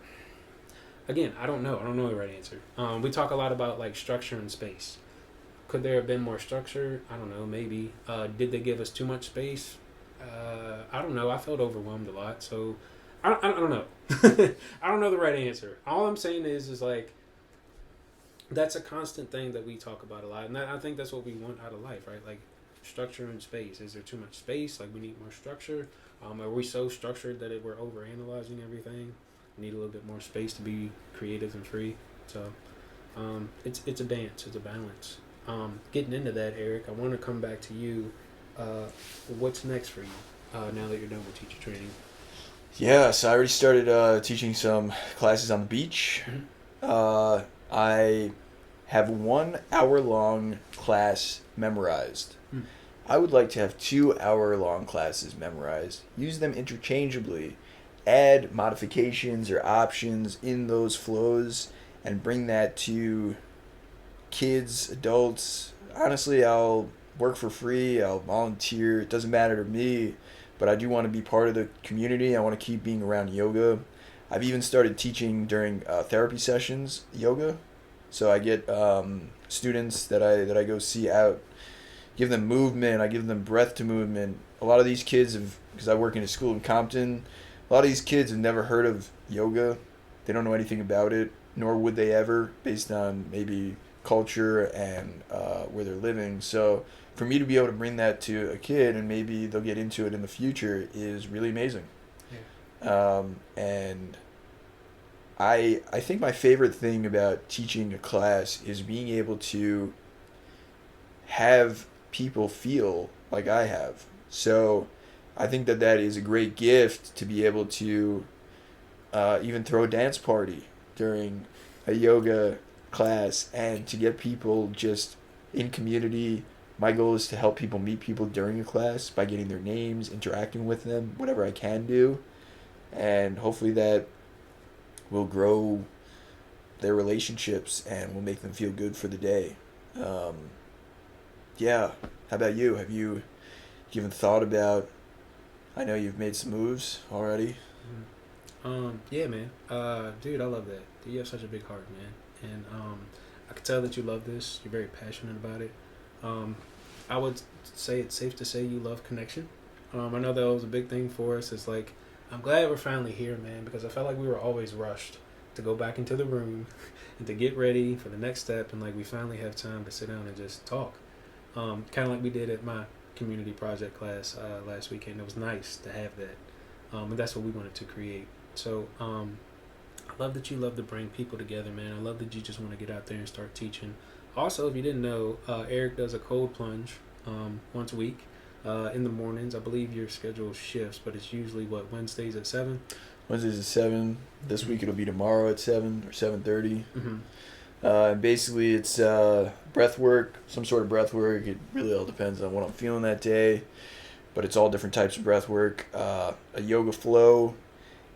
again, I don't know. I don't know the right answer. We talk a lot about like structure and space. Could there have been more structure? I don't know. Maybe. Did they give us too much space? I don't know. I felt overwhelmed a lot. So I don't know. I don't know the right answer. All I'm saying is like that's a constant thing that we talk about a lot, and I think that's what we want out of life, right? Like structure and space. Is there too much space? Like we need more structure. Are we so structured that we're overanalyzing everything? Need a little bit more space to be creative and free. So it's a dance, it's a balance. Getting into that, Eric, I want to come back to you. What's next for you now that you're done with teacher training? Yeah, so I already started teaching some classes on the beach. I have 1 hour-long class memorized. I would like to have 2 hour-long classes memorized. Use them interchangeably. Add modifications or options in those flows and bring that to kids, adults. Honestly, I'll work for free. I'll volunteer. It doesn't matter to me, but I do want to be part of the community. I want to keep being around yoga. I've even started teaching during therapy sessions, yoga. So I get students that I go see out, give them movement. I give them breath to movement. A lot of these kids, because I work in a school in Compton, a lot of these kids have never heard of yoga. They don't know anything about it, nor would they ever, based on maybe culture and where they're living. So for me to be able to bring that to a kid and maybe they'll get into it in the future is really amazing. Yeah. And I think my favorite thing about teaching a class is being able to have people feel like I have. So I think that is a great gift to be able to even throw a dance party during a yoga class and to get people just in community. My goal is to help people meet people during a class by getting their names, interacting with them, whatever I can do. And hopefully that will grow their relationships and will make them feel good for the day. Yeah. How about you? Have you given thought about, I know you've made some moves already. Yeah, man. Dude, I love that. Dude, you have such a big heart, man. And I can tell that you love this. You're very passionate about it. I would say it's safe to say you love connection. I know that was a big thing for us. It's like, I'm glad we're finally here, man, because I felt like we were always rushed to go back into the room and to get ready for the next step. And like we finally have time to sit down and just talk. Kind of like we did at my community project class last weekend. It was nice to have that. And that's what we wanted to create. So I love that you love to bring people together, man. I love that you just want to get out there and start teaching. Also, if you didn't know, Eric does a cold plunge once a week in the mornings. I believe your schedule shifts, but it's usually, Wednesdays at 7? Wednesdays at 7. This week it'll be tomorrow at 7 or 7:30. Mm-hmm. Basically, it's breath work, some sort of breath work. It really all depends on what I'm feeling that day, but it's all different types of breath work. A yoga flow,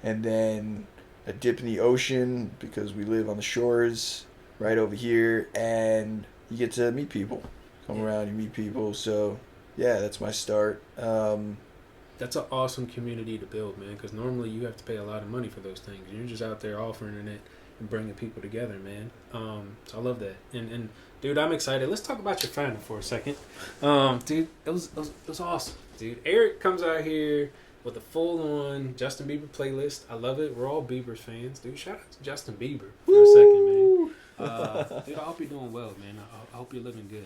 and then a dip in the ocean because we live on the shores right over here, and you get to meet people. Come around, you meet people. So, yeah, that's my start. That's an awesome community to build, man, because normally you have to pay a lot of money for those things. You're just out there offering it and bringing people together, man. So I love that. And dude, I'm excited. Let's talk about your final for a second. Dude, it was awesome, dude. Eric comes out here with a full-on Justin Bieber playlist. I love it. We're all Bieber fans, dude. Shout out to Justin Bieber for a second, man. Dude, I hope you're doing well, man. I hope you're living good.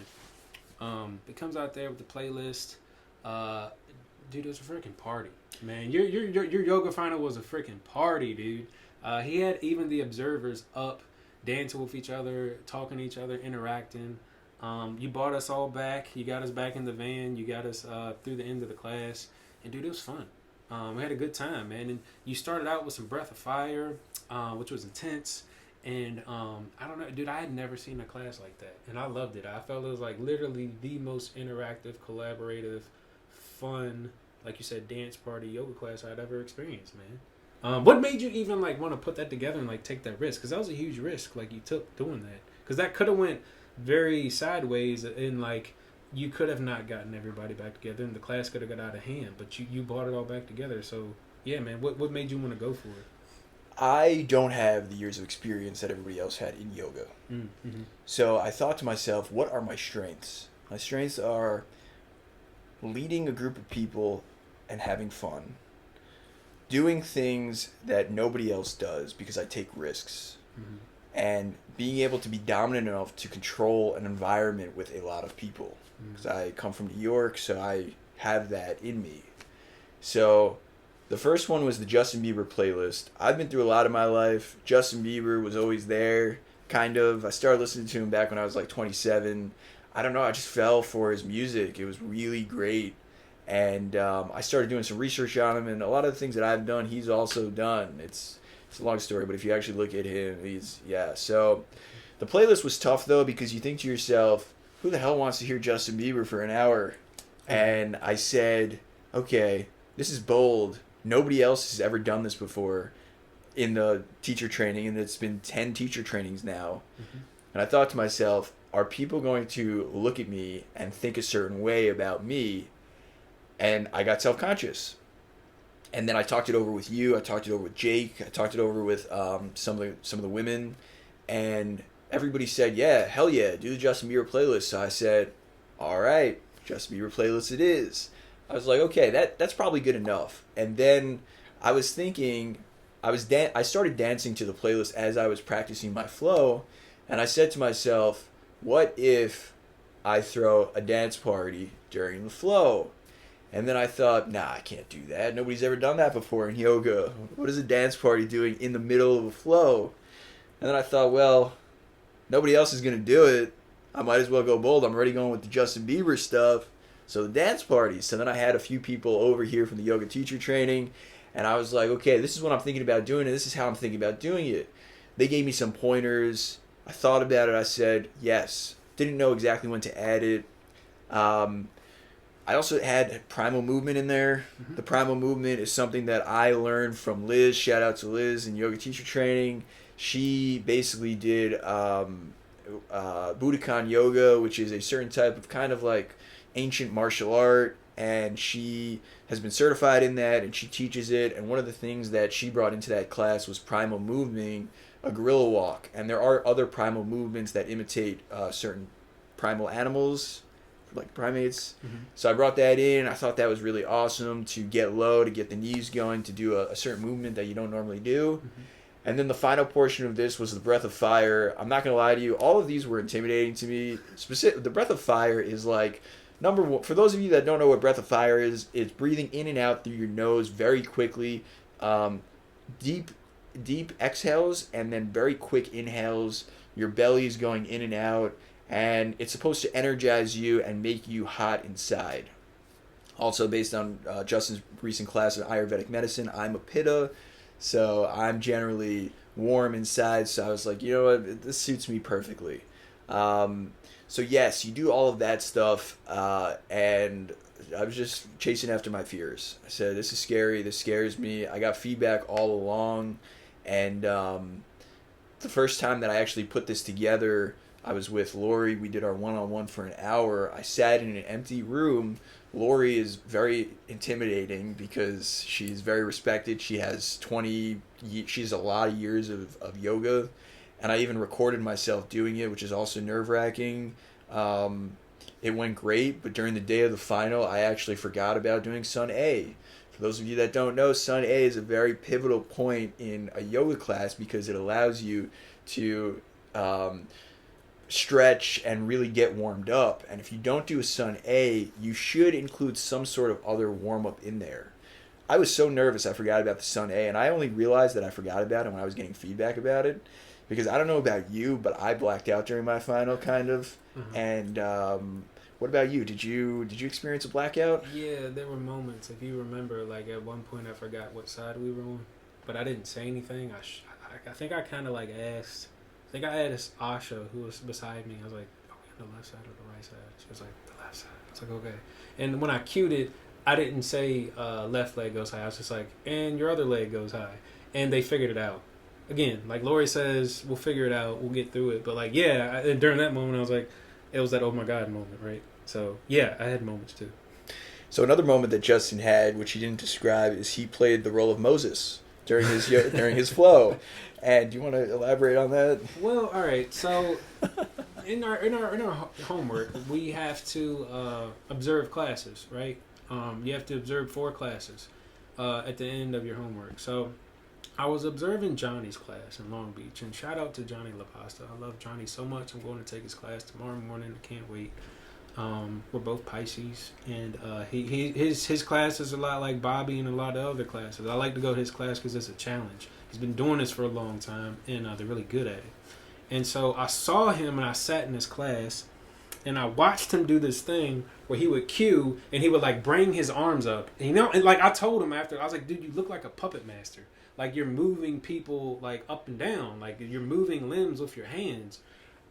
It comes out there with the playlist. Dude, it was a freaking party, man. Your yoga final was a freaking party, dude. He had even the observers up, dancing with each other, talking to each other, interacting. You brought us all back. You got us back in the van. You got us through the end of the class. And, dude, it was fun. We had a good time, man. And you started out with some Breath of Fire, which was intense. And I don't know, dude, I had never seen a class like that. And I loved it. I felt it was like literally the most interactive, collaborative, fun, like you said, dance party yoga class I'd ever experienced, man. What made you even like want to put that together and like take that risk? Because that was a huge risk, like you took doing that. Because that could have went very sideways, and like you could have not gotten everybody back together, and the class could have got out of hand. But you brought it all back together. So yeah, man, what made you want to go for it? I don't have the years of experience that everybody else had in yoga. Mm-hmm. So I thought to myself, what are my strengths? My strengths are leading a group of people and having fun, doing things that nobody else does because I take risks, Mm-hmm. and being able to be dominant enough to control an environment with a lot of people. Because I come from New York, so I have that in me. So the first one was the Justin Bieber playlist. I've been through a lot in my life. Justin Bieber was always there, kind of. I started listening to him back when I was like 27. I don't know, I just fell for his music. It was really great. And I started doing some research on him, and a lot of the things that I've done, he's also done. It's a long story, but if you actually look at him, So the playlist was tough, though, because you think to yourself, who the hell wants to hear Justin Bieber for an hour? And I said, okay, this is bold. Nobody else has ever done this before in the teacher training, and it's been 10 teacher trainings now. Mm-hmm. And I thought to myself, are people going to look at me and think a certain way about me? And I got self-conscious. And then I talked it over with you. I talked it over with Jake. I talked it over with some of the women. And everybody said, yeah, hell yeah, do the Justin Bieber playlist. So I said, all right, Justin Bieber playlist it is. I was like, okay, that's probably good enough. And then I was thinking, I started dancing to the playlist as I was practicing my flow. And I said to myself, what if I throw a dance party during the flow? And then I thought, nah, I can't do that. Nobody's ever done that before in yoga. What is a dance party doing in the middle of a flow? And then I thought, well, nobody else is going to do it. I might as well go bold. I'm already going with the Justin Bieber stuff. So the dance parties. So then I had a few people over here from the yoga teacher training. And I was like, okay, this is what I'm thinking about doing, and this is how I'm thinking about doing it. They gave me some pointers. I thought about it. I said, yes. Didn't know exactly when to add it. I also had primal movement in there. Mm-hmm. The primal movement is something that I learned from Liz. Shout out to Liz in yoga teacher training. She basically did Budokan yoga, which is a certain type of kind of like ancient martial art. And she has been certified in that, and she teaches it. And one of the things that she brought into that class was primal movement, a gorilla walk. And there are other primal movements that imitate certain primal animals, like primates. Mm-hmm. So I brought that in. I thought that was really awesome to get low, to get the knees going, to do a certain movement that you don't normally do. Mm-hmm. And then the final portion of this was the Breath of Fire. I'm not going to lie to you. All of these were intimidating to me. The Breath of Fire is like number one, for those of you that don't know what breath of fire is, it's breathing in and out through your nose very quickly, deep, deep exhales, and then very quick inhales. Your belly's going in and out, and it's supposed to energize you and make you hot inside. Also, based on Justin's recent class in Ayurvedic medicine, I'm a Pitta, so I'm generally warm inside. So I was like, you know what, this suits me perfectly. So yes, you do all of that stuff, and I was just chasing after my fears. I said, this is scary, this scares me. I got feedback all along, and the first time that I actually put this together, I was with Lori. We did our one-on-one for an hour. I sat in an empty room. Lori is very intimidating because she's very respected. She has a lot of years of yoga, and I even recorded myself doing it, which is also nerve-wracking. It went great, but during the day of the final, I actually forgot about doing Sun A. For those of you that don't know, Sun A is a very pivotal point in a yoga class because it allows you to stretch and really get warmed up. And if you don't do a Sun A, you should include some sort of other warm-up in there. I was so nervous I forgot about the Sun A, and I only realized that I forgot about it when I was getting feedback about it. Because I don't know about you, but I blacked out during my final, kind of. Mm-hmm. And what about you? Did you experience a blackout? Yeah, there were moments. If you remember, like at one point I forgot what side we were on, but I didn't say anything. I think I kind of like asked. I think I asked Asha, who was beside me. I was like, "Are we on the left side or the right side?" She was like, "The left side." I was like, "Okay." And when I cued it, I didn't say left leg goes high. I was just like, "And your other leg goes high," and they figured it out. Again, like Lori says, we'll figure it out. We'll get through it. But like, yeah, during that moment, I was like, it was that oh my god moment, right? So yeah, I had moments too. So another moment that Justin had, which he didn't describe, is he played the role of Moses during his during his flow. And do you want to elaborate on that? Well, all right. So in our homework, we have to observe classes, right? You have to observe 4 classes at the end of your homework. So I was observing Johnny's class in Long Beach, and shout out to Johnny LaPasta. I love Johnny so much. I'm going to take his class tomorrow morning. I can't wait. We're both Pisces, and his class is a lot like Bobby and a lot of other classes. I like to go to his class because it's a challenge. He's been doing this for a long time, and they're really good at it. And so I saw him, and I sat in his class, and I watched him do this thing where he would cue, and he would like bring his arms up. And, and like I told him after, I was like, dude, you look like a puppet master. Like you're moving people like up and down, like you're moving limbs with your hands,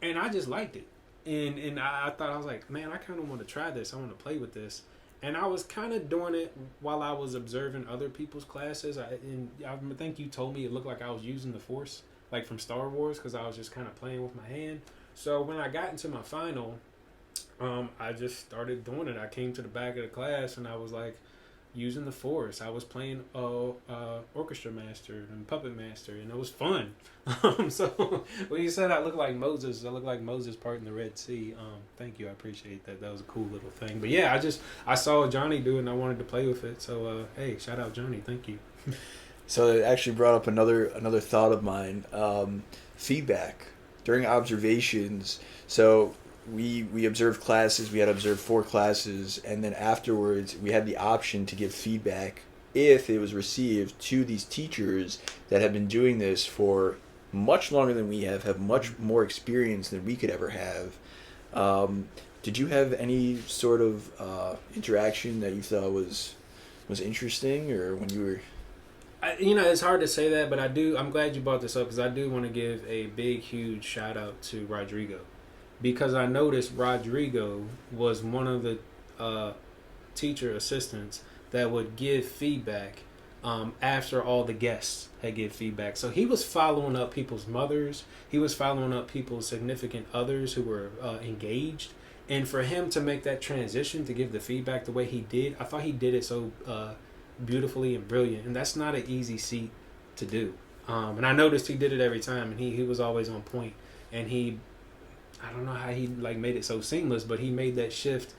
and I just liked it. And I thought, I was like, man, I kind of want to try this. I want to play with this. And I was kind of doing it while I was observing other people's classes. I think you told me it looked like I was using the Force, like from Star Wars, because I was just kind of playing with my hand. So when I got into my final, I just started doing it. I came to the back of the class, and I was like, using the Force. I was playing orchestra master and puppet master, and it was fun. So when you said I look like Moses parting the Red Sea. Thank you, I appreciate that. That was a cool little thing. But yeah, I saw Johnny do it, and I wanted to play with it. So hey, shout out Johnny. Thank you. So it actually brought up another thought of mine. Feedback during observations. So we observed classes. We had to observe 4 classes, and then afterwards we had the option to give feedback if it was received to these teachers that have been doing this for much longer than we have much more experience than we could ever have. Did you have any sort of interaction that you thought was interesting, or when you were? It's hard to say that, but I'm glad you brought this up because I do want to give a big, huge shout out to Rodrigo. Because I noticed Rodrigo was one of the teacher assistants that would give feedback after all the guests had give feedback. So he was following up people's mothers. He was following up people's significant others who were engaged. And for him to make that transition to give the feedback the way he did, I thought he did it so beautifully and brilliant. And that's not an easy feat to do. And I noticed he did it every time, and he was always on point. And I don't know how he like made it so seamless, but he made that shift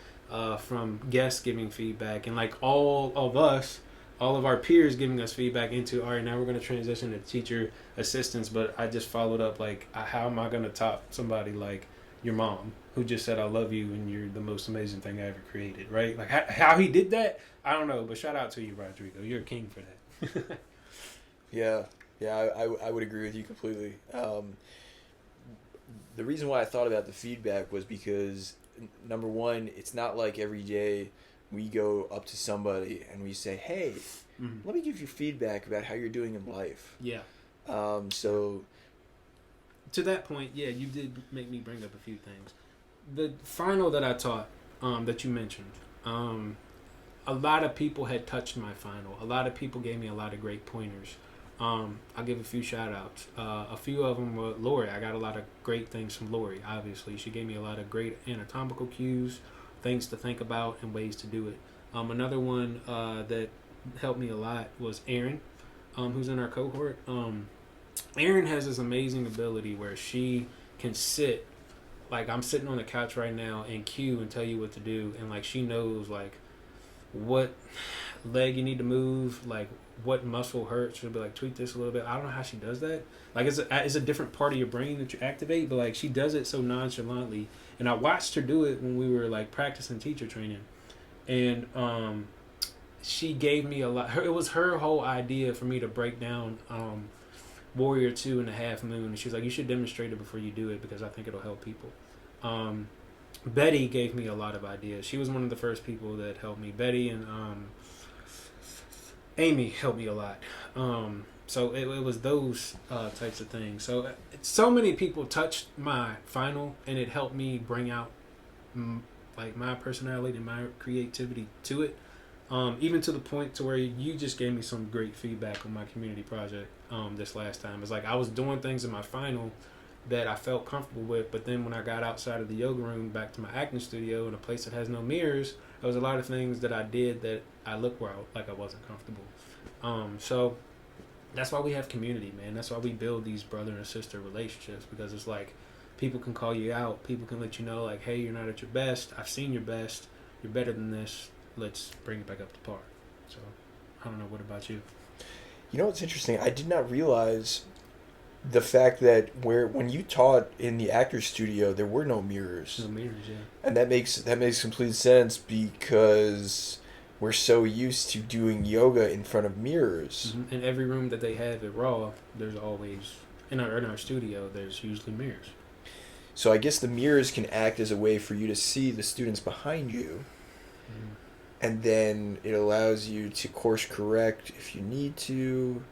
from guests giving feedback and like all of our peers giving us feedback into, all right, now we're going to transition to teacher assistants. But I just followed up like, how am I going to top somebody like your mom, who just said, I love you and you're the most amazing thing I ever created, right? Like, how he did that, I don't know, but shout out to you, Rodrigo. You're a king for that. Yeah, I would agree with you completely. The reason why I thought about the feedback was because, number one, it's not like every day we go up to somebody and we say, hey, let me give you feedback about how you're doing in life. Yeah. So... To that point, yeah, you did make me bring up a few things. The final that I taught, that you mentioned, a lot of people had touched my final. A lot of people gave me a lot of great pointers. I'll give a few shout outs. A few of them were Lori. I got a lot of great things from Lori, obviously. She gave me a lot of great anatomical cues, things to think about, and ways to do it. Another one that helped me a lot was Erin, who's in our cohort. Erin has this amazing ability where she can sit, like I'm sitting on the couch right now, and cue and tell you what to do, and like she knows like what leg you need to move, like what muscle hurts. She'll be like, tweak this a little bit. I don't know how she does that. Like it's a different part of your brain that you activate, but like she does it so nonchalantly. And I watched her do it when we were like practicing teacher training, and she gave me a lot. It was her whole idea for me to break down Warrior 2 and a Half Moon, and she was like, you should demonstrate it before you do it because I think it'll help people. Betty gave me a lot of ideas. She was one of the first people that helped me. Betty and Amy helped me a lot. So it was those types of things. So many people touched my final, and it helped me bring out like my personality and my creativity to it. Even to the point to where you just gave me some great feedback on my community project this last time. It's like I was doing things in my final that I felt comfortable with, but then when I got outside of the yoga room back to my acting studio in a place that has no mirrors, there was a lot of things that I did that I looked like I wasn't comfortable. So that's why we have community, man. That's why we build these brother and sister relationships, because it's like people can call you out, people can let you know like, hey, you're not at your best, I've seen your best, you're better than this, let's bring it back up to par. So I don't know, what about you? You know what's interesting? I did not realize the fact that when you taught in the actor's studio, there were no mirrors. No mirrors, yeah. And that makes complete sense because we're so used to doing yoga in front of mirrors. In every room that they have at Raw, there's always in our studio, there's usually mirrors. So I guess the mirrors can act as a way for you to see the students behind you. And then it allows you to course correct if you need to,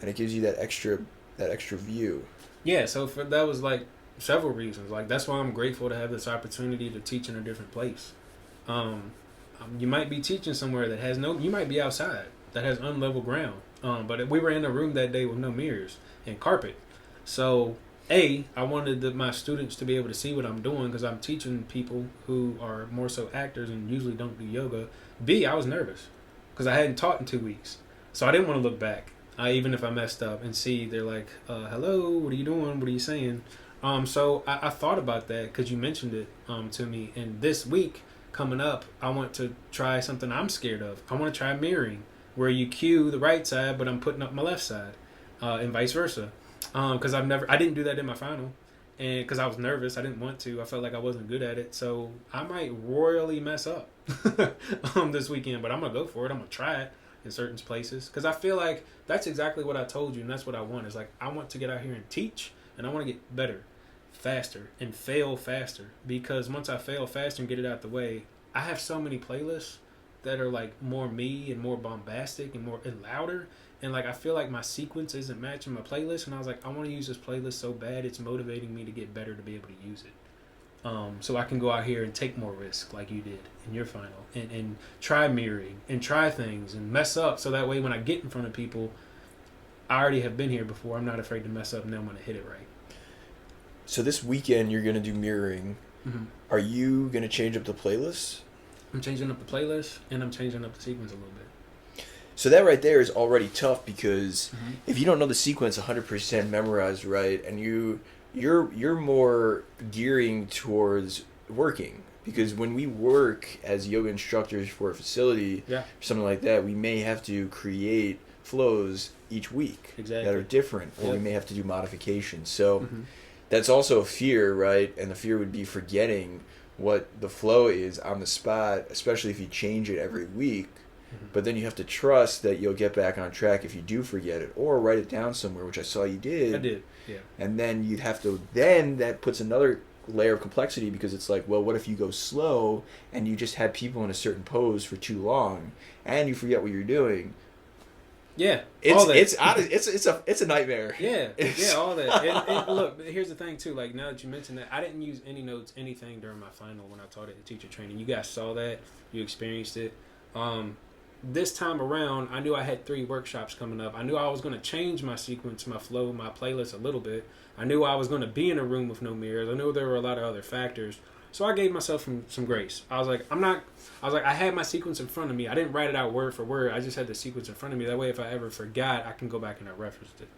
and it gives you that extra view. Yeah, so that was like several reasons. Like that's why I'm grateful to have this opportunity to teach in a different place. You might be teaching somewhere that has you might be outside that has unlevel ground. But we were in a room that day with no mirrors and carpet. So I wanted my students to be able to see what I'm doing because I'm teaching people who are more so actors and usually don't do yoga. B, I was nervous because I hadn't taught in 2 weeks. So I didn't want to look back, even if I messed up, and see they're like, hello, what are you doing? What are you saying? So I thought about that because you mentioned it to me. And this week coming up, I want to try something I'm scared of. I want to try mirroring, where you cue the right side, but I'm putting up my left side, and vice versa. Because I didn't do that in my final, and because I was nervous, I didn't want to. I felt like I wasn't good at it, so I might royally mess up this weekend. But I'm gonna go for it. I'm gonna try it in certain places because I feel like that's exactly what I told you, and that's what I want. Is like I want to get out here and teach, and I want to get better, faster, and fail faster. Because once I fail faster and get it out the way, I have so many playlists that are like more me and more bombastic and louder. And like I feel like my sequence isn't matching my playlist, and I was like, I want to use this playlist so bad it's motivating me to get better to be able to use it, so I can go out here and take more risk like you did in your final, and try mirroring and try things and mess up, so that way when I get in front of people, I already have been here before. I'm not afraid to mess up, and then I'm gonna hit it right. So this weekend you're gonna do mirroring. Are you gonna change up the playlist? I'm changing up the playlist, and I'm changing up the sequence a little bit. So that right there is already tough because if you don't know the sequence 100% memorized right, and you're more gearing towards working, because when we work as yoga instructors for a facility or something like that, we may have to create flows each week that are different, or we may have to do modifications. So that's also a fear, right? And the fear would be forgetting what the flow is on the spot, especially if you change it every week. But then you have to trust that you'll get back on track if you do forget it, or write it down somewhere, which I saw you did. I did, yeah. And then you'd have to, then that puts another layer of complexity, because it's like, well, what if you go slow and you just had people in a certain pose for too long and you forget what you're doing? Yeah, all that. It's a nightmare. Yeah, yeah, all that. And look, here's the thing too. Like, now that you mentioned that, I didn't use any notes, anything during my final when I taught it at teacher training. You guys saw that. You experienced it. This time around, I knew I had 3 workshops coming up. I knew I was going to change my sequence, my flow, my playlist a little bit. I knew I was going to be in a room with no mirrors. I knew there were a lot of other factors. So I gave myself some grace. I was like, I had my sequence in front of me. I didn't write it out word for word. I just had the sequence in front of me. That way, if I ever forgot, I can go back and I referenced it.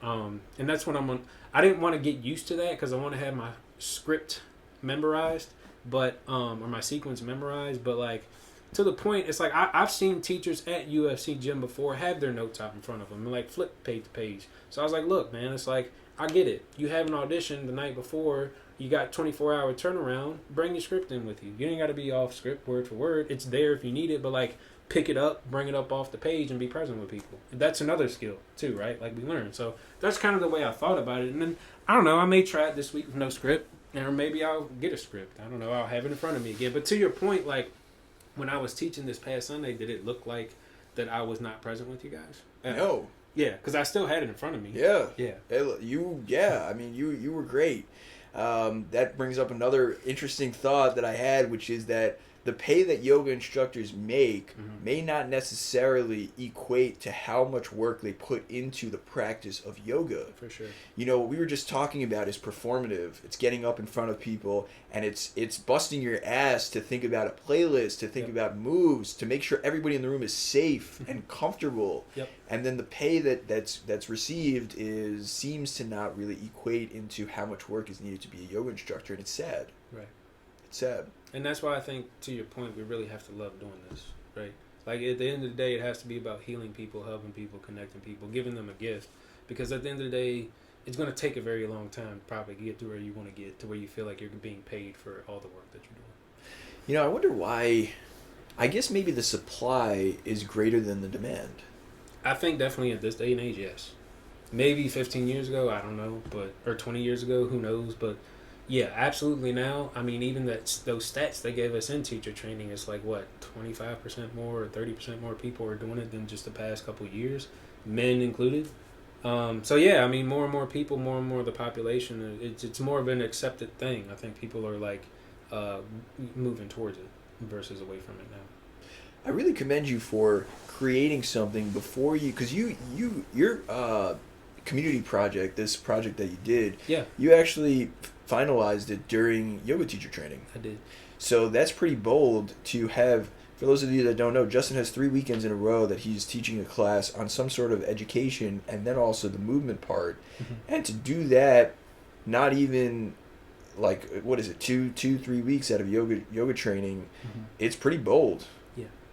And that's what I didn't want to get used to that, because I want to have my script memorized, but or my sequence memorized. But like, to the point, it's like I've seen teachers at UFC gym before have their notes out in front of them and like flip page to page. So I was like, look, man, it's like, I get it. You have an audition the night before. You got 24-hour turnaround. Bring your script in with you. You ain't got to be off script word for word. It's there if you need it, but like, pick it up, bring it up off the page, and be present with people. And that's another skill too, right? Like, we learn. So that's kind of the way I thought about it. And then, I don't know, I may try it this week with no script, or maybe I'll get a script. I don't know. I'll have it in front of me again. But to your point, like, when I was teaching this past Sunday, did it look like that I was not present with you guys? No. Yeah, because I still had it in front of me. Yeah. Yeah. I mean, you were great. That brings up another interesting thought that I had, which is that the pay that yoga instructors make may not necessarily equate to how much work they put into the practice of yoga. For sure. You know, what we were just talking about is performative. It's getting up in front of people, and it's busting your ass to think about a playlist, to think about moves, to make sure everybody in the room is safe and comfortable. Yep. And then the pay that's received seems to not really equate into how much work is needed to be a yoga instructor, and it's sad. Right. It's sad. And that's why I think, to your point, we really have to love doing this, right? Like, at the end of the day, it has to be about healing people, helping people, connecting people, giving them a gift. Because at the end of the day, it's going to take a very long time to probably get to where you want to get, to where you feel like you're being paid for all the work that you're doing. You know, I wonder why. I guess maybe the supply is greater than the demand. I think definitely at this day and age, yes. Maybe 15 years ago, I don't know, or 20 years ago, who knows, but yeah, absolutely now. I mean, even those stats they gave us in teacher training, it's like, what, 25% more or 30% more people are doing it than just the past couple of years, men included. So yeah, I mean, more and more people, more and more of the population, it's more of an accepted thing. I think people are like moving towards it versus away from it now. I really commend you for creating something before you, because your community project, this project that you did, you actually finalized it during yoga teacher training. I did. So that's pretty bold to have. For those of you that don't know, Justin has 3 weekends in a row that he's teaching a class on some sort of education, and then also the movement part. And to do that, not even like, what is it, 2-3 weeks out of yoga training, it's pretty bold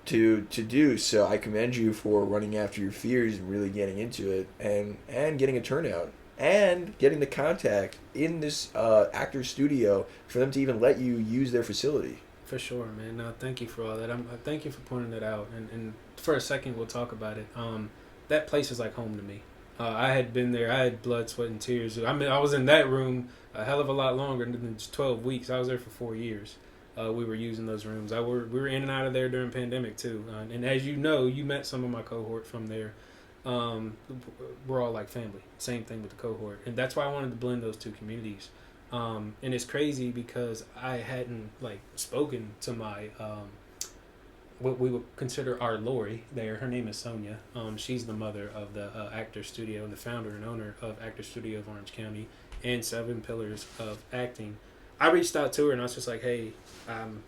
to do. So I commend you for running after your fears and really getting into it, and getting a turnout, and getting the contact in this actor's studio for them to even let you use their facility. For sure, man. No, thank you for all that. Thank you for pointing that out. And for a second, we'll talk about it. That place is like home to me. I had been there. I had blood, sweat, and tears. I mean, I was in that room a hell of a lot longer than just 12 weeks. I was there for 4 years. We were using those rooms. We were in and out of there during pandemic too. And as you know, you met some of my cohort from there. We're all like family. Same thing with the cohort, and that's why I wanted to blend those two communities. And it's crazy because I hadn't like spoken to my what we would consider our Lori there. Her name is Sonia. She's the mother of the Actor Studio and the founder and owner of Actor Studio of Orange County and 7 Pillars of Acting. I reached out to her and I was just like, hey, I'm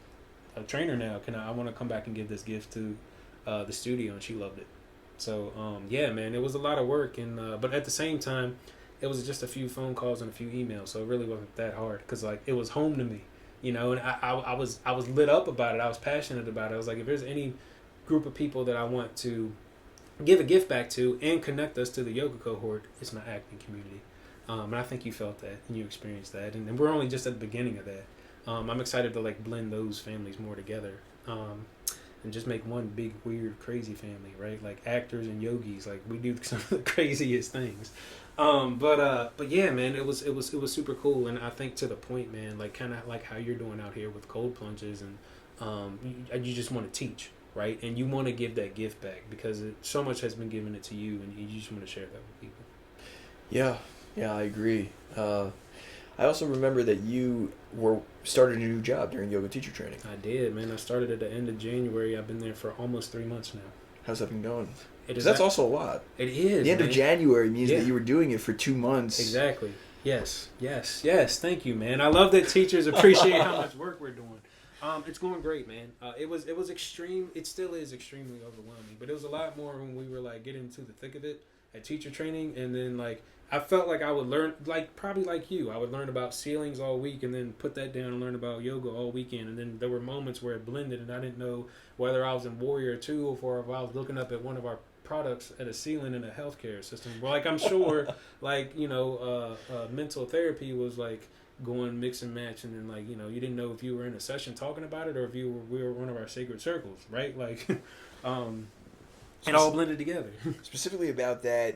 a trainer now. I want to come back and give this gift to the studio, and she loved it. So yeah, man, it was a lot of work, and but at the same time, it was just a few phone calls and a few emails, so it really wasn't that hard because like it was home to me, you know. And I was lit up about it. I was passionate about it. I was like, if there's any group of people that I want to give a gift back to and connect us to the yoga cohort, it's my acting community. And I think you felt that and you experienced that, and we're only just at the beginning of that. I'm excited to like blend those families more together, and just make one big weird crazy family, right? Like actors and yogis, like we do some of the craziest things. But yeah, man, it was super cool, and I think to the point, man, like kind of like how you're doing out here with cold plunges, and you just want to teach, right? And you want to give that gift back because so much has been given it to you, and you just want to share that with people. Yeah, I agree. I also remember that you started a new job during yoga teacher training. I did, man. I started at the end of January. I've been there for almost 3 months now. How's that been going? Because that's also a lot. It is. The end man. of January means that you were doing it for 2 months. Exactly. Yes. Thank you, man. I love that teachers appreciate how much work we're doing. It's going great, man. It was extreme. It still is extremely overwhelming, but it was a lot more when we were like getting into the thick of it at teacher training, and then like I felt like I would learn, like probably like you, I would learn about ceilings all week and then put that down and learn about yoga all weekend, and then there were moments where it blended and I didn't know whether I was in Warrior 2 or if I was looking up at one of our products at a ceiling in a healthcare system. Well, like I'm sure, like mental therapy was like going mix and match, and then like you didn't know if you were in a session talking about it or if we were one of our sacred circles, right? Like, it all blended together. Specifically about that,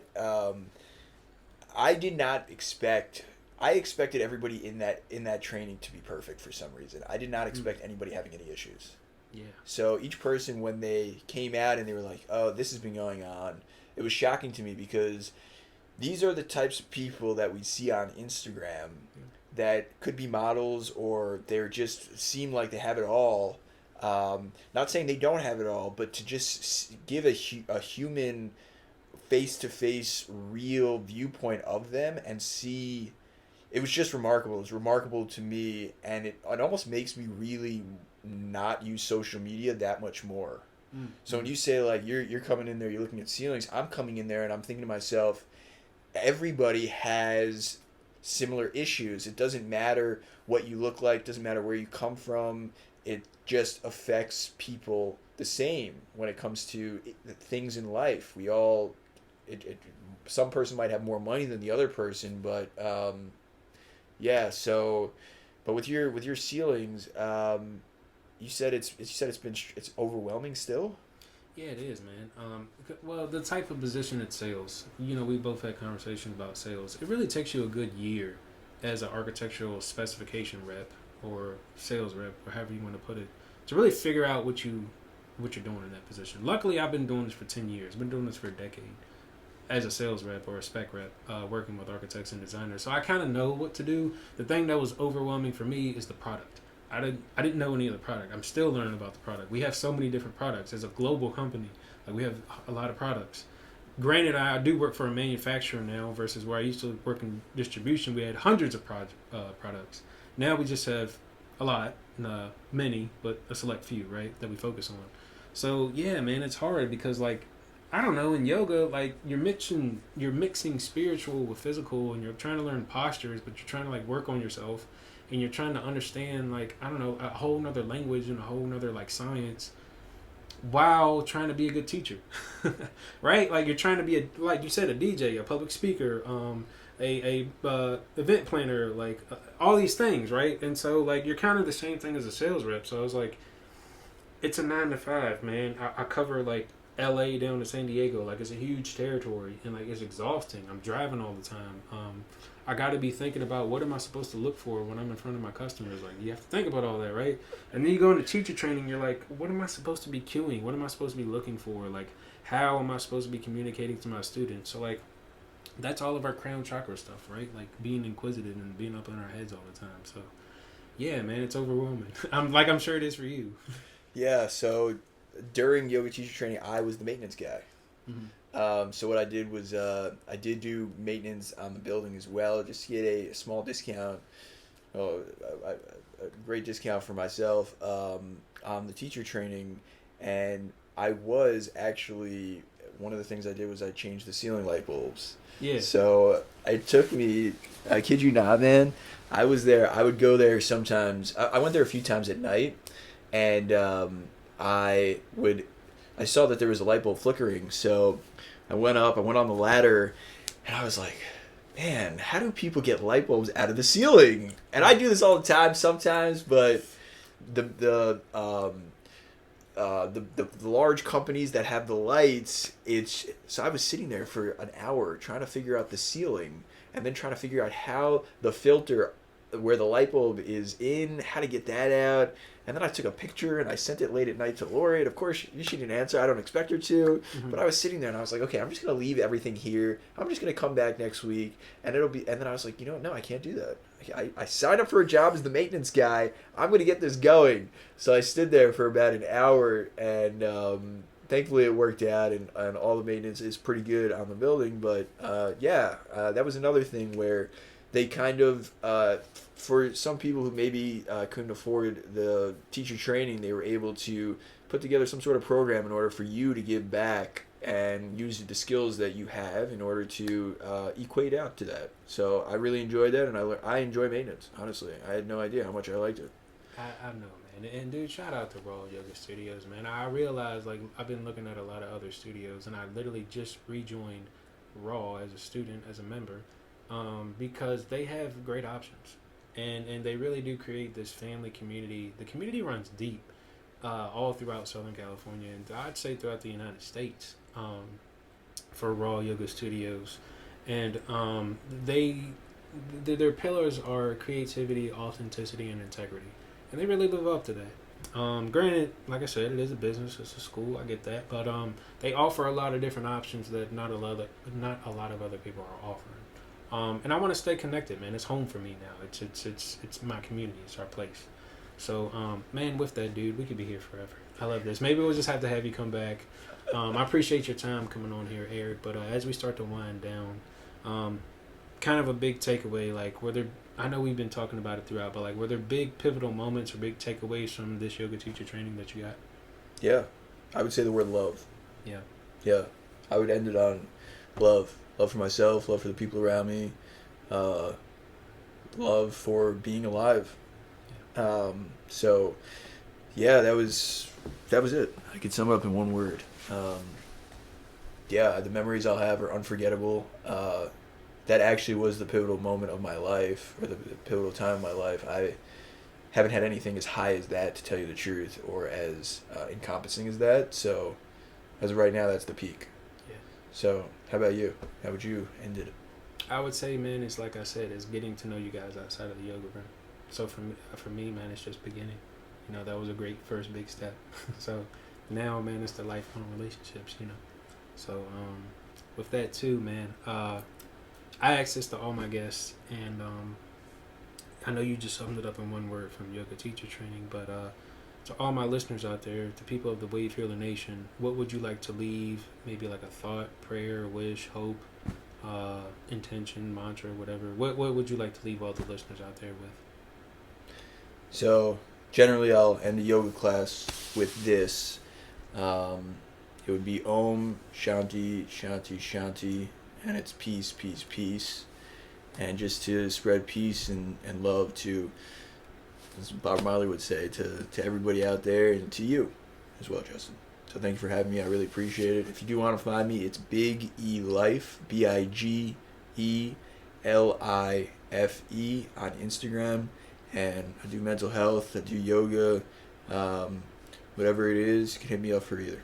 I did not expect. I expected everybody in that training to be perfect for some reason. I did not expect anybody having any issues. Yeah. So each person, when they came out and they were like, "Oh, this has been going on," it was shocking to me because these are the types of people that we see on Instagram that could be models, or they're just seem like they have it all. Not saying they don't have it all, but to just give a human face-to-face real viewpoint of them and see, it was just remarkable. It was remarkable to me, and it almost makes me really not use social media that much more. So when you say like you're coming in there, you're looking at ceilings, I'm coming in there and I'm thinking to myself, everybody has similar issues. It doesn't matter what you look like, doesn't matter where you come from, it just affects people the same when it comes to things in life. We all some person might have more money than the other person, but but with your ceilings, you said it's overwhelming still? Yeah, it is, man. Well, the type of position it sales, we both had conversations about sales. It really takes you a good year as an architectural specification rep or sales rep, or however you want to put it, to really figure out what you're doing in that position. Luckily, I've been doing this for 10 years. I've been doing this for a decade as a sales rep or a spec rep, working with architects and designers. So I kind of know what to do. The thing that was overwhelming for me is the product. I didn't know any of the product. I'm still learning about the product. We have so many different products. As a global company, like we have a lot of products. Granted, I do work for a manufacturer now versus where I used to work in distribution. We had hundreds of products. Now we just have a lot, many, but a select few, right, that we focus on. So yeah, man, it's hard because like, I don't know, in yoga, like you're mixing spiritual with physical, and you're trying to learn postures, but you're trying to like work on yourself. And you're trying to understand, like, I don't know, a whole nother language and a whole nother, like, science while trying to be a good teacher, right? Like, you're trying to be, like you said, a DJ, a public speaker, a event planner, like, all these things, right? And so, like, you're kind of the same thing as a sales rep. So I was like, it's a 9 to 5, man. I cover, like, LA down to San Diego. Like, it's a huge territory, and, like, it's exhausting. I'm driving all the time. I got to be thinking about what am I supposed to look for when I'm in front of my customers. Like, you have to think about all that, right? And then you go into teacher training, you're like, what am I supposed to be cueing? What am I supposed to be looking for? Like, how am I supposed to be communicating to my students? So, like, that's all of our crown chakra stuff, right? Like, being inquisitive and being up in our heads all the time. So, yeah, man, it's overwhelming. I'm sure it is for you. Yeah, so during yoga teacher training, I was the maintenance guy. Mm-hmm. So what I did was I did do maintenance on the building as well, just to get a small discount, a great discount for myself on the teacher training. And I was actually, one of the things I did was I changed the ceiling light bulbs. Yeah. So it took me, I kid you not, man, I was there, I would go there sometimes. I went there a few times at night, and I saw that there was a light bulb flickering, so I went on the ladder, and I was like, man, how do people get light bulbs out of the ceiling? And I do this all the time sometimes, but the large companies that have the lights, so I was sitting there for an hour trying to figure out the ceiling, and then trying to figure out how the filter where the light bulb is in, how to get that out. And then I took a picture and I sent it late at night to Lori. And of course, she didn't answer. I don't expect her to. Mm-hmm. But I was sitting there and I was like, okay, I'm just going to leave everything here. I'm just going to come back next week. And then I was like, you know what? No, I can't do that. I signed up for a job as the maintenance guy. I'm going to get this going. So I stood there for about an hour, and thankfully it worked out, and all the maintenance is pretty good on the building. But that was another thing where they kind of, for some people who maybe couldn't afford the teacher training, they were able to put together some sort of program in order for you to give back and use the skills that you have in order to equate out to that. So I really enjoyed that, and I enjoy maintenance, honestly. I had no idea how much I liked it. I know, man. And dude, shout out to Raw Yoga Studios, man. I realized, like, I've been looking at a lot of other studios, and I literally just rejoined Raw as a student, as a member, because they have great options. And they really do create this family community. The community runs deep all throughout Southern California, and I'd say throughout the United States, for Raw Yoga Studios. And their pillars are creativity, authenticity, and integrity. And they really live up to that. Granted, like I said, it is a business, it's a school, I get that. But they offer a lot of different options that not a lot of other people are offering. And I want to stay connected, man. It's home for me now. It's my community. It's our place. So, man, with that, dude, we could be here forever. I love this. Maybe we'll just have to have you come back. I appreciate your time coming on here, Eric. But as we start to wind down, kind of a big takeaway, like, I know we've been talking about it throughout, but like, were there big pivotal moments or big takeaways from this yoga teacher training that you got? Yeah, I would say the word love. Yeah, I would end it on love for myself, love for the people around me, love for being alive. So yeah, that was it. I could sum it up in one word. The memories I'll have are unforgettable. That actually was the pivotal moment of my life, or the pivotal time of my life. I haven't had anything as high as that, to tell you the truth, or as encompassing as that. So as of right now, that's the peak. Yeah. So how about you? How would you end it? I would say, man, it's like I said, it's getting to know you guys outside of the yoga room. So for me, man, it's just beginning. You know, that was a great first big step. So now, man, it's the lifelong relationships, you know. So with that too, man, I ask this to all my guests, and I know you just summed it up in one word from yoga teacher training, but to all my listeners out there, to people of the Wavehealernation, what would you like to leave? Maybe like a thought, prayer, wish, hope, intention, mantra, whatever. What would you like to leave all the listeners out there with? So generally I'll end a yoga class with this. It would be Om Shanti Shanti Shanti, and it's peace, peace, peace. And just to spread peace and love to, as Bob Marley would say, to everybody out there, and to you as well, Justin. So thank you for having me. I really appreciate it. If you do want to find me, it's Big E Life, BIGELIFE on Instagram. And I do mental health, I do yoga, whatever it is, you can hit me up for either.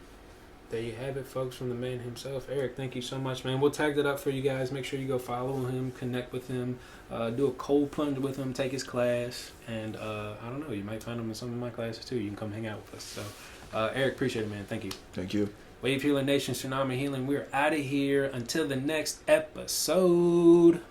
There you have it, folks, from the man himself. Eric, thank you so much, man. We'll tag that up for you guys. Make sure you go follow him, connect with him, do a cold plunge with him, take his class, and I don't know, you might find him in some of my classes too. You can come hang out with us. So, Eric, appreciate it, man. Thank you. Thank you. Wavehealernation, Tsunami Healing. We're out of here until the next episode.